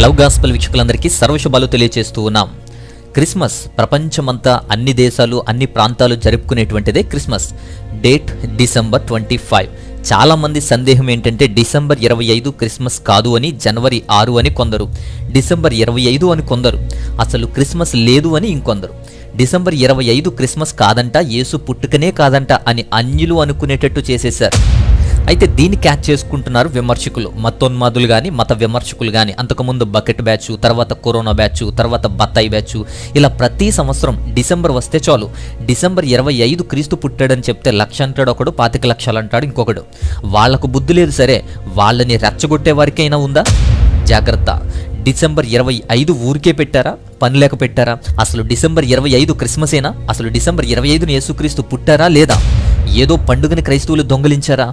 Love gospel వీక్షకులందరికీ సర్వశుభాలు తెలియజేస్తూ ఉన్నాం. క్రిస్మస్ ప్రపంచమంతా అన్ని దేశాలు అన్ని ప్రాంతాలు జరుపుకునేటువంటిదే క్రిస్మస్. Date December 25. చాలా మంది సందేహం ఏంటంటే డిసెంబర్ 25 క్రిస్మస్ కాదు అని, జనవరి 6 అని కొందరు, డిసెంబర్ 25 అని కొందరు, అసలు క్రిస్మస్ లేదు అని ఇంకొందరు. డిసెంబర్ 25 క్రిస్మస్ కాదంట, యేసు పుట్టుకనే కాదంట అని అన్యులు అనుకునేటట్టు చేసేశారు. అయితే దీన్ని క్యాచ్ చేసుకుంటున్నారు విమర్శకులు, మతోన్మాదులు కానీ మత విమర్శకులు కానీ. అంతకుముందు బకెట్ బ్యాచ్, తర్వాత కరోనా బ్యాచ్, తర్వాత బత్తాయి బ్యాచ్, ఇలా ప్రతి సంవత్సరం డిసెంబర్ వస్తే చాలు డిసెంబర్ 25 క్రీస్తు పుట్టాడని చెప్తే 1,00,000 అంటాడు ఒకడు, 25,00,000 అంటాడు ఇంకొకడు. వాళ్లకు బుద్ధి లేదు సరే, వాళ్ళని రెచ్చగొట్టే వారికైనా ఉందా? జాగ్రత్త. డిసెంబర్ 25 ఊరికే పెట్టారా? పని లేక పెట్టారా? అసలు డిసెంబర్ 25 క్రిస్మసేనా? అసలు డిసెంబర్ 25ని యేసుక్రీస్తు పుట్టారా లేదా? ఏదో పండుగని క్రైస్తవులు దొంగలించారా?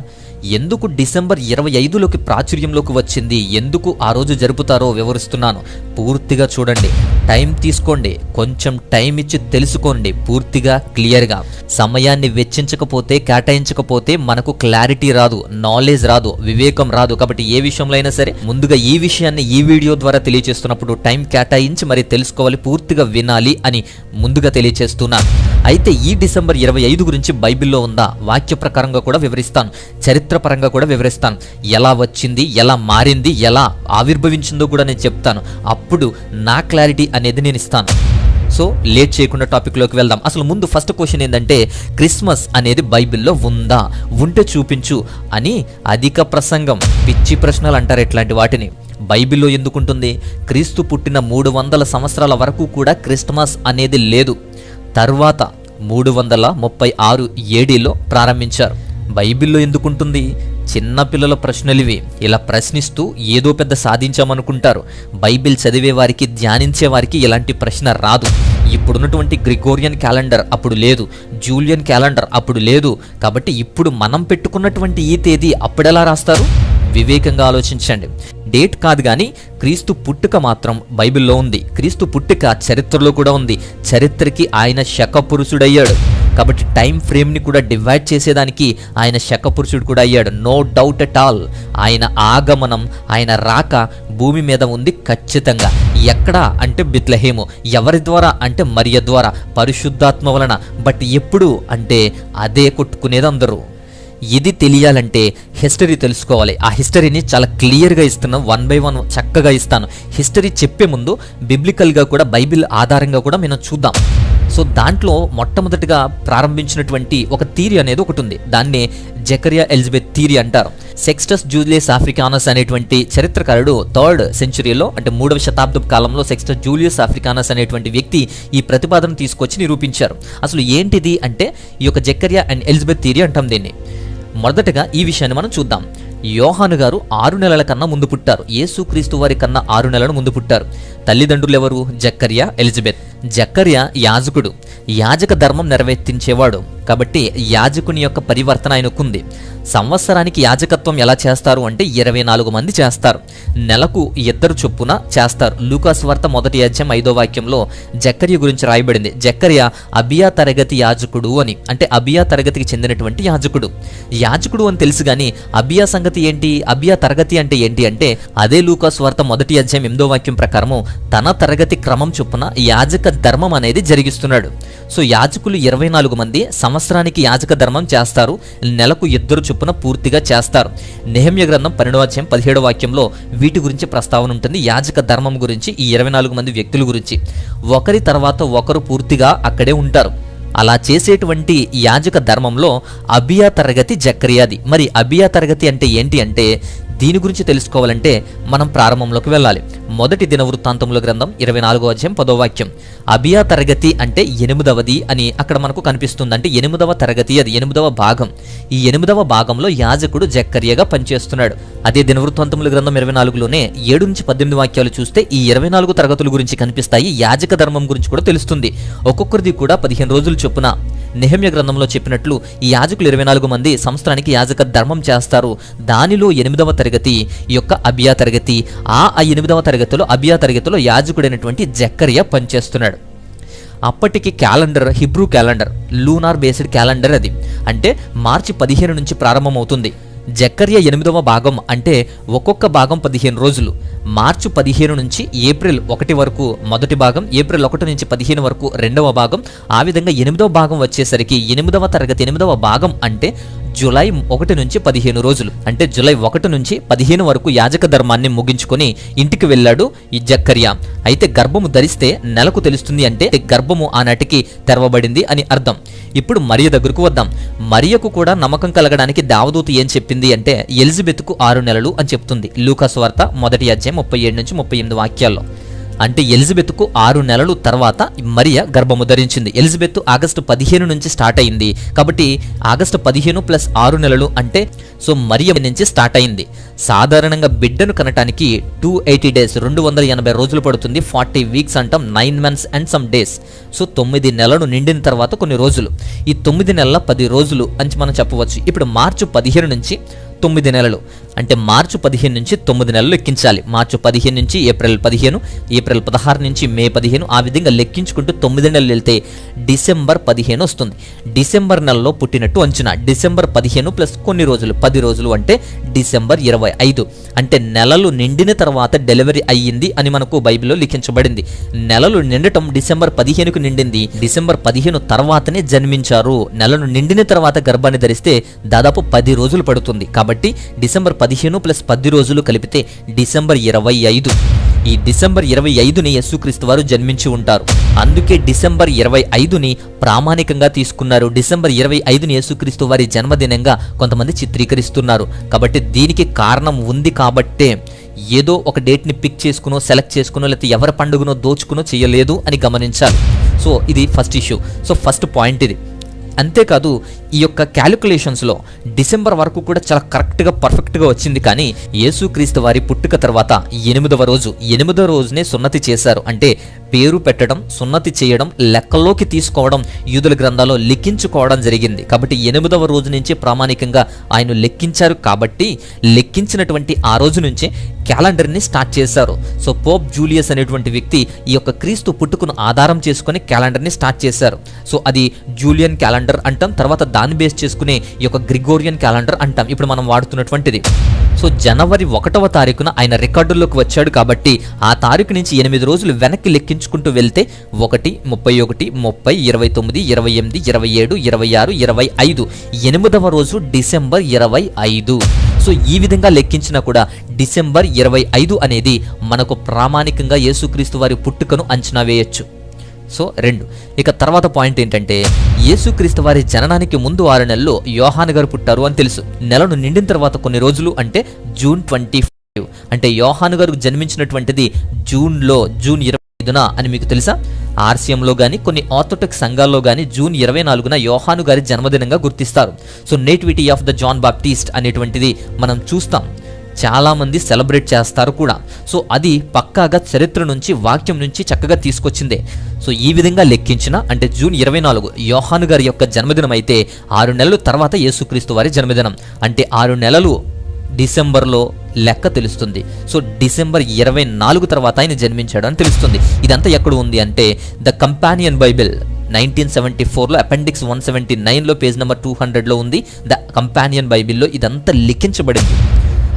ఎందుకు డిసెంబర్ 25లోకి ప్రాచుర్యంలోకి వచ్చింది, ఎందుకు ఆ రోజు జరుపుతారో వివరిస్తున్నాను. పూర్తిగా చూడండి, టైం తీసుకోండి, కొంచెం టైం ఇచ్చి తెలుసుకోండి పూర్తిగా క్లియర్గా. సమయాన్ని వెచ్చించకపోతే, కేటాయించకపోతే మనకు క్లారిటీ రాదు, నాలెడ్జ్ రాదు, వివేకం రాదు. కాబట్టి ఏ విషయంలో అయినా సరే ముందుగా ఈ విషయాన్ని ఈ వీడియో ద్వారా తెలియజేస్తున్నప్పుడు టైం కేటాయించి మరి తెలుసుకోవాలి, పూర్తిగా వినాలి అని ముందుగా తెలియజేస్తున్నాను. అయితే ఈ డిసెంబర్ 25 గురించి బైబిల్లో ఉందా? వాక్య ప్రకారంగా కూడా వివరిస్తాను, చరిత్రపరంగా కూడా వివరిస్తాను. ఎలా వచ్చింది, ఎలా మారింది, ఎలా ఆవిర్భవించిందో కూడా నేను చెప్తాను. అప్పుడు నా క్లారిటీ అనేది నేను ఇస్తాను. సో లేట్ చేయకుండా టాపిక్లోకి వెళ్దాం. అసలు ముందు ఫస్ట్ క్వశ్చన్ ఏంటంటే, క్రిస్మస్ అనేది బైబిల్లో ఉందా? ఉంటే చూపించు అని అధిక ప్రసంగం, పిచ్చి ప్రశ్నలు అంటారు ఇట్లాంటి వాటిని. బైబిల్లో ఎందుకుంటుంది? క్రీస్తు పుట్టిన 300 సంవత్సరాల వరకు కూడా క్రిస్మస్ అనేది లేదు. తర్వాత 336 ఏడీలో ప్రారంభించారు. బైబిల్లో ఎందుకుంటుంది? చిన్నపిల్లల ప్రశ్నలివి. ఇలా ప్రశ్నిస్తూ ఏదో పెద్ద సాధించామనుకుంటారు. బైబిల్ చదివే వారికి, ధ్యానించే వారికి ఇలాంటి ప్రశ్న రాదు. ఇప్పుడున్నటువంటి గ్రిగోరియన్ క్యాలెండర్ అప్పుడు లేదు, జూలియన్ క్యాలెండర్ అప్పుడు లేదు. కాబట్టి ఇప్పుడు మనం పెట్టుకున్నటువంటి ఈ తేదీ అప్పుడెలా రాస్తారు? వివేకంగా ఆలోచించండి. డేట్ కాదు కానీ క్రీస్తు పుట్టుక మాత్రం బైబిల్లో ఉంది. క్రీస్తు పుట్టుక చరిత్రలో కూడా ఉంది. చరిత్రకి ఆయన శకపురుషుడయ్యాడు. కాబట్టి టైం ఫ్రేమ్ని కూడా డివైడ్ చేసేదానికి ఆయన శకపురుషుడు కూడా అయ్యాడు. No doubt at all. ఆయన ఆగమనం, ఆయన రాక భూమి మీద ఉంది ఖచ్చితంగా. ఎక్కడ అంటే బెత్లెహేము. ఎవరి ద్వారా అంటే మరియ ద్వారా, పరిశుద్ధాత్మ వలన. బట్ ఎప్పుడు అంటే అదే కొట్టుకునేది అందరూ. ఇది తెలియాలంటే హిస్టరీ తెలుసుకోవాలి. ఆ హిస్టరీని చాలా క్లియర్గా ఇస్తున్నాను, 1 by 1 చక్కగా ఇస్తాను. హిస్టరీ చెప్పే ముందు బిబ్లికల్గా కూడా, బైబిల్ ఆధారంగా కూడా మనం చూద్దాం. సో దాంట్లో మొట్టమొదటిగా ప్రారంభించినటువంటి ఒక థియరీ అనేది ఒకటి ఉంది. దాన్నే జకరియా ఎలిజబెత్ థియరీ అంటారు. సెక్స్టస్ జూలియస్ ఆఫ్రికానస్ అనేటువంటి చరిత్రకారుడు 3rd సెంచురీలో, అంటే 3వ శతాబ్దపు కాలంలో సెక్స్టస్ జూలియస్ ఆఫ్రికానస్ అనేటువంటి వ్యక్తి ఈ ప్రతిపాదన తీసుకొచ్చి నిరూపించారు. అసలు ఏంటిది అంటే ఈ యొక్క జకరియా అండ్ ఎలిజబెత్ థియరీ అంటాం దీన్ని. మొదటగా ఈ విషయాన్ని మనం చూద్దాం. యోహాను గారు 6 నెలల కన్నా ముందు పుట్టారు. యేసుక్రీస్తు వారి కన్నా 6 నెలల ముందు పుట్టారు. తల్లిదండ్రులు ఎవరు? జకరియా, ఎలిజబెత్. జకరియా యాజకుడు, యాజక ధర్మం నెరవేర్తించేవాడు. కాబట్టి యాజకుని యొక్క పరివర్తన ఆయనకుంది. సంవత్సరానికి యాజకత్వం ఎలా చేస్తారు అంటే 24 మంది చేస్తారు. నెలకు 2 చొప్పున చేస్తారు. లూకాసు వార్త 1వ అధ్యాయం 5వ వాక్యంలో జకర్య గురించి రాయబడింది. జకర్య అబియా తరగతి యాజకుడు అని, అంటే అబియా తరగతికి చెందినటువంటి యాజకుడు. యాజకుడు అని తెలుసు కానీ అబియా సంగతి ఏంటి, అబియా తరగతి అంటే ఏంటి అంటే అదే లూకాసు వార్త 1వ అధ్యాయం 8వ వాక్యం ప్రకారము తన తరగతి క్రమం చొప్పున యాజక ధర్మం అనేది జరిగిస్తున్నాడు. సో యాజకులు 24 మంది సంవత్సరానికి యాజక ధర్మం చేస్తారు. నెలకు 2 చొప్పున పూర్తిగా చేస్తారు. నెహెమ్యా గ్రంథం 12వ అధ్యాయం 17వ వాక్యంలో వీటి గురించి ప్రస్తావన ఉంటుంది. యాజక ధర్మం గురించి, ఈ 24 మంది వ్యక్తుల గురించి. ఒకరి తర్వాత ఒకరు పూర్తిగా అక్కడే ఉంటారు. అలా చేసేటువంటి యాజక ధర్మంలో అబియా తరగతి జకర్యాది. మరి అబియా తరగతి అంటే ఏంటి అంటే దీని గురించి తెలుసుకోవాలంటే మనం ప్రారంభంలోకి వెళ్ళాలి. మొదటి దినవృత్తాంతముల గ్రంథం 24వ అధ్యాయం 10వ వాక్యం. అబియా తరగతి అంటే 8వది అని అక్కడ మనకు కనిపిస్తుంది. అంటే 8వ తరగతి, అది 8వ భాగం. ఈ 8వ భాగంలో యాజకుడు జకర్యగా పనిచేస్తున్నాడు. అదే దినవృత్తాంతముల గ్రంథం 24లోనే 7 నుంచి 18 వాక్యాలు చూస్తే ఈ 24 తరగతుల గురించి కనిపిస్తాయి. యాజక ధర్మం గురించి కూడా తెలుస్తుంది. ఒక్కొక్కరిది కూడా 15 రోజులు చొప్పున. నెహెమ్యా గ్రంథంలో చెప్పినట్లు ఈ యాజకులు 24 మంది సంవత్సరానికి యాజక ధర్మం చేస్తారు. దానిలో 8వ తరగతి ఈ యొక్క అబియా తరగతి. ఆ 8వ తరగతిలో, అబియా తరగతిలో యాజకుడైనటువంటి జకర్య పనిచేస్తున్నాడు. అప్పటికి calendar Hebrew calendar, lunar based calendar అది. అంటే మార్చి 15 నుంచి ప్రారంభమవుతుంది. జకర్య 8వ భాగం అంటే ఒక్కొక్క భాగం 15 రోజులు. మార్చి 15 నుంచి ఏప్రిల్ 1 వరకు మొదటి భాగం, ఏప్రిల్ 1 నుంచి 15 వరకు రెండవ భాగం, ఆ విధంగా 8వ భాగం వచ్చేసరికి 8వ తరగతి 8వ భాగం అంటే జూలై 1 నుంచి 15 రోజులు, అంటే జూలై 1 నుంచి 15 వరకు యాజక ధర్మాన్ని ముగించుకొని ఇంటికి వెళ్ళాడు ఈ జక్కర్యా. అయితే గర్భము ధరిస్తే నెలకు తెలుస్తుంది, అంటే గర్భము ఆనాటికి తెరవబడింది అని అర్థం. ఇప్పుడు మరియ దగ్గరకు వద్దాం. మరియకు కూడా నమ్మకం కలగడానికి దేవదూత ఏం చెప్పింది అంటే ఎలిజబెత్కు 6 నెలలు అని చెప్తుంది. లూకా సువార్త 1వ అధ్యాయం 37 నుంచి 38 వాక్యాల్లో. అంటే ఎలిజబెత్కు 6 నెలలు తర్వాత మరియ గర్భము ధరించింది. ఎలిజబెత్ ఆగస్టు 15 నుంచి స్టార్ట్ అయింది కాబట్టి ఆగస్టు 15 ప్లస్ 6 నెలలు అంటే సో మరియ నుంచి స్టార్ట్ అయింది. సాధారణంగా బిడ్డను కనటానికి 280 డేస్ 280 రోజులు పడుతుంది. 40 వీక్స్ అంటాం, 9 months and some days. So 9 నెలలు నిండిన తర్వాత కొన్ని రోజులు, ఈ 9 నెలల 10 రోజులు అని మనం చెప్పవచ్చు. ఇప్పుడు మార్చి 15 నుంచి 9 నెలలు అంటే మార్చి 15 నుంచి 9 నెలలు లెక్కించాలి. మార్చి 15 నుంచి ఏప్రిల్ 15, ఏప్రిల్ 16 నుంచి మే 15, ఆ విధంగా లెక్కించుకుంటూ 9 నెలలు వెళ్తే డిసెంబర్ 15 వస్తుంది. డిసెంబర్ నెలలో పుట్టినట్టు అంచనా. డిసెంబర్ 15 ప్లస్ కొన్ని రోజులు 10 రోజులు అంటే డిసెంబర్ 25. అంటే నెలలు నిండిన తర్వాత డెలివరీ అయ్యింది అని మనకు బైబిల్లో లిఖించబడింది. నెలలు నిండటం డిసెంబర్ 15కు నిండింది. డిసెంబర్ 15 తర్వాతనే జన్మించారు. నెలలు నిండిన తర్వాత గర్భాన్ని ధరిస్తే దాదాపు 10 రోజులు పడుతుంది. కాబట్టి డిసెంబర్ 15 ప్లస్ 10 రోజులు కలిపితే డిసెంబర్ 25. ఈ డిసెంబర్ 25ని యేసుక్రీస్తు వారు జన్మించి ఉంటారు. అందుకే డిసెంబర్ 25ని ప్రామాణికంగా తీసుకున్నారు. డిసెంబర్ 25ని యేసుక్రీస్తు వారి జన్మదినంగా కొంతమంది చిత్రీకరిస్తున్నారు. కాబట్టి దీనికి కారణం ఉంది కాబట్టే ఏదో ఒక డేట్ని పిక్ చేసుకునో సెలెక్ట్ చేసుకునో లేకపోతే ఎవరి పండుగనో దోచుకునో చేయలేదు అని గమనించాలి. సో ఇది first issue. So first point ఇది. అంతేకాదు ఈ యొక్క క్యాలిక్యులేషన్స్లో డిసెంబర్ వరకు కూడా చాలా కరెక్ట్గా పర్ఫెక్ట్గా వచ్చింది. కానీ యేసుక్రీస్తు వారి పుట్టుక తర్వాత 8వ రోజునే సున్నతి చేశారు. అంటే పేరు పెట్టడం, సున్నతి చేయడం, లెక్కలోకి తీసుకోవడం యూదుల గ్రంథాల్లో లెక్కించుకోవడం జరిగింది. కాబట్టి 8వ రోజు నుంచి ప్రామాణికంగా ఆయన లెక్కించారు. కాబట్టి లెక్కించినటువంటి ఆ రోజు నుంచే క్యాలెండర్ని స్టార్ట్ చేశారు. సో పోప్ జూలియస్ అనేటువంటి వ్యక్తి ఈ యొక్క క్రీస్తు పుట్టుకను ఆధారం చేసుకుని క్యాలెండర్ని స్టార్ట్ చేశారు. సో అది జూలియన్ క్యాలెండర్ అంటాం. తర్వాత దాన్ని బేస్ చేసుకునే ఈ యొక్క గ్రిగోరియన్ క్యాలెండర్ అంటాం, ఇప్పుడు మనం వాడుతున్నటువంటిది. సో జనవరి 1వ తారీఖున ఆయన రికార్డుల్లోకి వచ్చాడు. కాబట్టి ఆ తారీఖు నుంచి 8 రోజులు వెనక్కి లెక్కించుకుంటూ వెళ్తే 1, 31, 30, 29, 28, 27, 26, 25, 8వ రోజు డిసెంబర్ 25. సో ఈ విధంగా లెక్కించినా కూడా డిసెంబర్ 25 అనేది మనకు ప్రామాణికంగా యేసుక్రీస్తు వారి పుట్టుకను అంచనా వేయొచ్చు. సో 2. ఇక తర్వాత పాయింట్ ఏంటంటే యేసుక్రీస్తు వారి జననానికి ముందు 6 నెలల్లో యోహాను గారు పుట్టారు అని తెలుసు. నెలను నిండిన తర్వాత కొన్ని రోజులు అంటే జూన్ 25. అంటే యోహాను గారు జన్మించినటువంటిది జూన్ 25న అని మీకు తెలుసా? ఆర్సీఎంలో కానీ కొన్ని ఆర్థోడాక్స్ సంఘాల్లో కానీ జూన్ 24న యోహాను గారి జన్మదినంగా గుర్తిస్తారు. So nativity of the John Baptist అనేటువంటిది మనం చూస్తాం, చాలామంది సెలబ్రేట్ చేస్తారు కూడా. సో అది పక్కాగా చరిత్ర నుంచి వాక్యం నుంచి చక్కగా తీసుకొచ్చిందే. సో ఈ విధంగా లెక్కించిన అంటే జూన్ 24 యోహాను గారి యొక్క జన్మదినం అయితే 6 నెలల తర్వాత యేసుక్రీస్తు వారి జన్మదినం. అంటే 6 నెలలు డిసెంబర్లో లెక్క తెలుస్తుంది. సో డిసెంబర్ 24 తర్వాత ఆయన జన్మించాడు అని తెలుస్తుంది. ఇదంతా ఎక్కడ ఉంది అంటే ద కంపానియన్ బైబిల్ 1974లో అపెండిక్స్ 179లో పేజ్ నెంబర్ 200లో ఉంది. ద కంపానియన్ బైబిల్లో ఇదంతా లిఖించబడింది.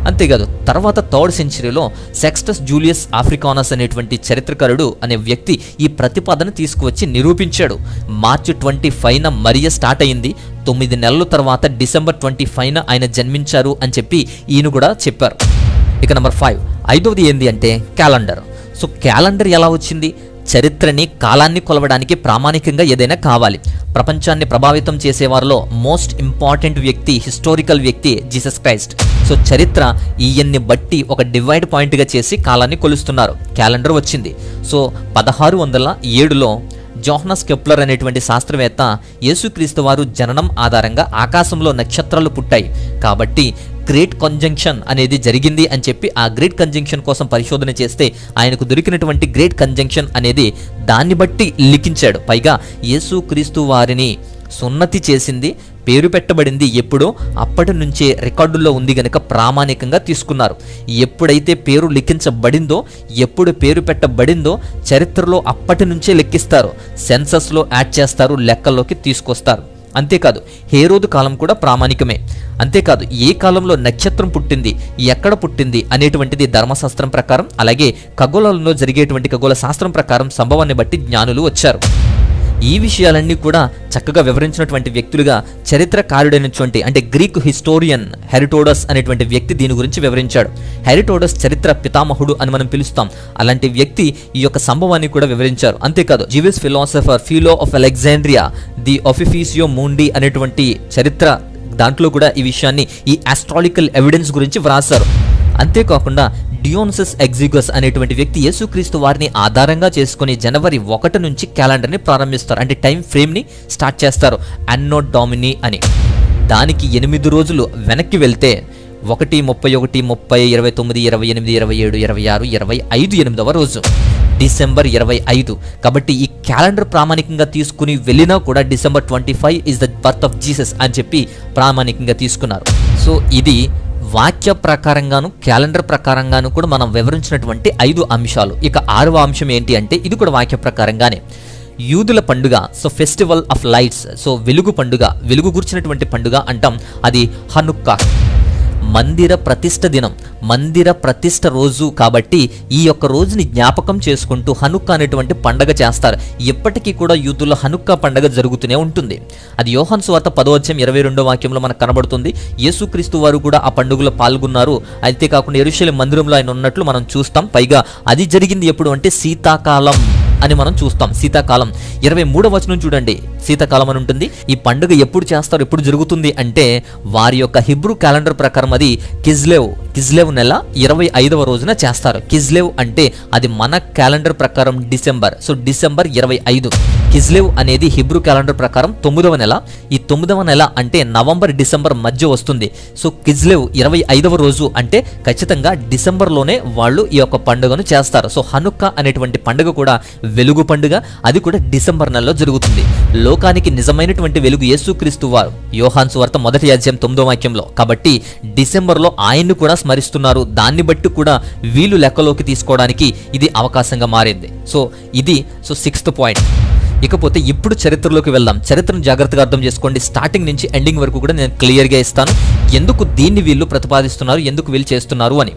అంతేకాదు తర్వాత 3rd సెంచరీలో సెక్స్టస్ జూలియస్ ఆఫ్రికానస్ అనేటువంటి చరిత్రకారుడు అనే వ్యక్తి ఈ ప్రతిపాదన తీసుకువచ్చి నిరూపించాడు. మార్చి 25న మరియ స్టార్ట్ అయింది. 9 నెలల తర్వాత డిసెంబర్ 25న ఆయన జన్మించారు అని చెప్పి ఈయన కూడా చెప్పారు. ఇక నెంబర్ 5, 5వది ఏంది అంటే క్యాలెండర్. సో క్యాలెండర్ ఎలా వచ్చింది? చరిత్రని కాలాన్ని కొలవడానికి ప్రామాణికంగా ఏదైనా కావాలి. ప్రపంచాన్ని ప్రభావితం చేసేవారిలో మోస్ట్ ఇంపార్టెంట్ వ్యక్తి, హిస్టారికల్ వ్యక్తి జీసస్ క్రైస్ట్. సో చరిత్ర ఈయన్ని బట్టి ఒక డివైడ్ పాయింట్గా చేసి కాలాన్ని కొలుస్తున్నారు. క్యాలెండర్ వచ్చింది. సో 1607లో జోహనస్ కెప్లర్ అనేటువంటి శాస్త్రవేత్త యేసుక్రీస్తు వారు జననం ఆధారంగా ఆకాశంలో నక్షత్రాలు పుట్టాయి కాబట్టి గ్రేట్ కంజంక్షన్ అనేది జరిగింది అని చెప్పి ఆ గ్రేట్ కంజంక్షన్ కోసం పరిశోధన చేస్తే ఆయనకు దొరికినటువంటి గ్రేట్ కంజంక్షన్ అనేది దాన్ని బట్టి లిఖించాడు. పైగా యేసుక్రీస్తు వారిని సున్నతి చేసింది, పేరు పెట్టబడింది ఎప్పుడో అప్పటి నుంచే రికార్డుల్లో ఉంది గనక ప్రామాణికంగా తీసుకున్నారు. ఎప్పుడైతే పేరు లిఖించబడిందో, ఎప్పుడు పేరు పెట్టబడిందో చరిత్రలో అప్పటి నుంచే లెక్కిస్తారు. సెన్సస్లో యాడ్ చేస్తారు, లెక్కల్లోకి తీసుకొస్తారు. అంతేకాదు హేరోదు కాలం కూడా ప్రామాణికమే. అంతేకాదు ఏ కాలంలో నక్షత్రం పుట్టింది, ఎక్కడ పుట్టింది అనేటువంటిది ధర్మశాస్త్రం ప్రకారం, అలాగే ఖగోళంలో జరిగేటువంటి ఖగోళ శాస్త్రం ప్రకారం సంభవాన్ని బట్టి జ్ఞానులు వచ్చారు. ఈ విషయాలన్నీ కూడా చక్కగా వివరించినటువంటి వ్యక్తులుగా చరిత్రకారుడైనటువంటి అంటే గ్రీక్ హిస్టోరియన్ హెరిటోడస్ అనేటువంటి వ్యక్తి దీని గురించి వివరించాడు. హెరిటోడస్ చరిత్ర పితామహుడు అని మనం పిలుస్తాం. అలాంటి వ్యక్తి ఈ యొక్క సంభవాన్ని కూడా వివరించారు. అంతేకాదు Jewish philosopher Philo of Alexandria ది ఆఫిఫిసియో మూండి అనేటువంటి చరిత్ర దాంట్లో కూడా ఈ విషయాన్ని, ఈ ఆస్ట్రాలికల్ ఎవిడెన్స్ గురించి వ్రాసారు. అంతేకాకుండా డియోనిసస్ ఎగ్జిగస్ అనేటువంటి వ్యక్తి యేసుక్రీస్తు వారిని ఆధారంగా చేసుకుని జనవరి 1 నుంచి క్యాలెండర్ని ప్రారంభిస్తారు. అంటే టైం ఫ్రేమ్ని స్టార్ట్ చేస్తారు, అన్నో డామినీ అని. దానికి 8 రోజులు వెనక్కి వెళ్తే 1, 31, 30, 29, 28, 27, 26, 25 8వ రోజు డిసెంబర్ 25. కాబట్టి ఈ క్యాలెండర్ ప్రామాణికంగా తీసుకుని వెళ్ళినా కూడా December 25 is the birth of Jesus అని చెప్పి ప్రామాణికంగా తీసుకున్నారు. సో ఇది వాక్య ప్రకారంగాను క్యాలెండర్ ప్రకారంగాను కూడా మనం వివరించినటువంటి 5 అంశాలు. ఇక 6వ అంశం ఏంటి అంటే ఇది కూడా వాక్య ప్రకారంగానే యూదుల పండుగ. So festival of lights, so వెలుగు పండుగ, వెలుగు గుర్చినటువంటి పండుగ అంటాం. అది హనుక్కా, మందిర ప్రతిష్ఠ దినం, మందిర ప్రతిష్ఠ రోజు. కాబట్టి ఈ యొక్క రోజుని జ్ఞాపకం చేసుకుంటూ హనుక్కా అనేటువంటి పండగ చేస్తారు. ఎప్పటికీ కూడా యూదుల హనుక్కా పండగ జరుగుతూనే ఉంటుంది. అది యోహాను సువార్త 10:22 వాక్యంలో మనకు కనబడుతుంది. యేసుక్రీస్తు వారు కూడా ఆ పండుగలో పాల్గొన్నారు. అయితే కాకుండా యెరూషలేము మందిరంలో ఆయన ఉన్నట్లు మనం చూస్తాం. పైగా అది జరిగింది ఎప్పుడు అంటే శీతాకాలం అని మనం చూస్తాం. శీతాకాలం 23వ వచనం చూడండి, శీతాకాలం అని ఉంటుంది. ఈ పండుగ ఎప్పుడు చేస్తారు, ఎప్పుడు జరుగుతుంది అంటే వారి యొక్క హిబ్రూ క్యాలెండర్ ప్రకారం అది కిజ్లేవ్ నెల 25వ రోజున చేస్తారు. కిజ్లేవ్ అంటే అది మన క్యాలెండర్ ప్రకారం డిసెంబర్. So December 25. కిజ్లేవ్ అనేది హిబ్రూ క్యాలెండర్ ప్రకారం 9వ నెల. ఈ 9వ నెల అంటే నవంబర్ డిసెంబర్ మధ్య వస్తుంది. సో కిజ్లేవ్ 25వ రోజు అంటే ఖచ్చితంగా డిసెంబర్లోనే వాళ్ళు ఈ యొక్క పండుగను చేస్తారు. సో హనుక్కా అనేటువంటి పండుగ కూడా వెలుగు పండుగ, అది కూడా డిసెంబర్ నెలలో జరుగుతుంది. లోకానికి నిజమైనటువంటి వెలుగు యేసుక్రీస్తు వారు, యోహాను సువార్త 1:9 వాక్యంలో. కాబట్టి డిసెంబర్లో ఆయన్ని కూడా స్మరిస్తున్నారు. దాన్ని బట్టి కూడా వీళ్ళు లెక్కలోకి తీసుకోవడానికి ఇది అవకాశంగా మారింది. So 6th point. ఇకపోతే ఇప్పుడు చరిత్రలోకి వెళ్దాం. చరిత్రను జాగ్రత్తగా అర్థం చేసుకోండి. స్టార్టింగ్ నుంచి ఎండింగ్ వరకు కూడా నేను క్లియర్గా ఇస్తాను, ఎందుకు దీన్ని వీళ్ళు ప్రతిపాదిస్తున్నారు, ఎందుకు వీళ్ళు చేస్తున్నారు అని.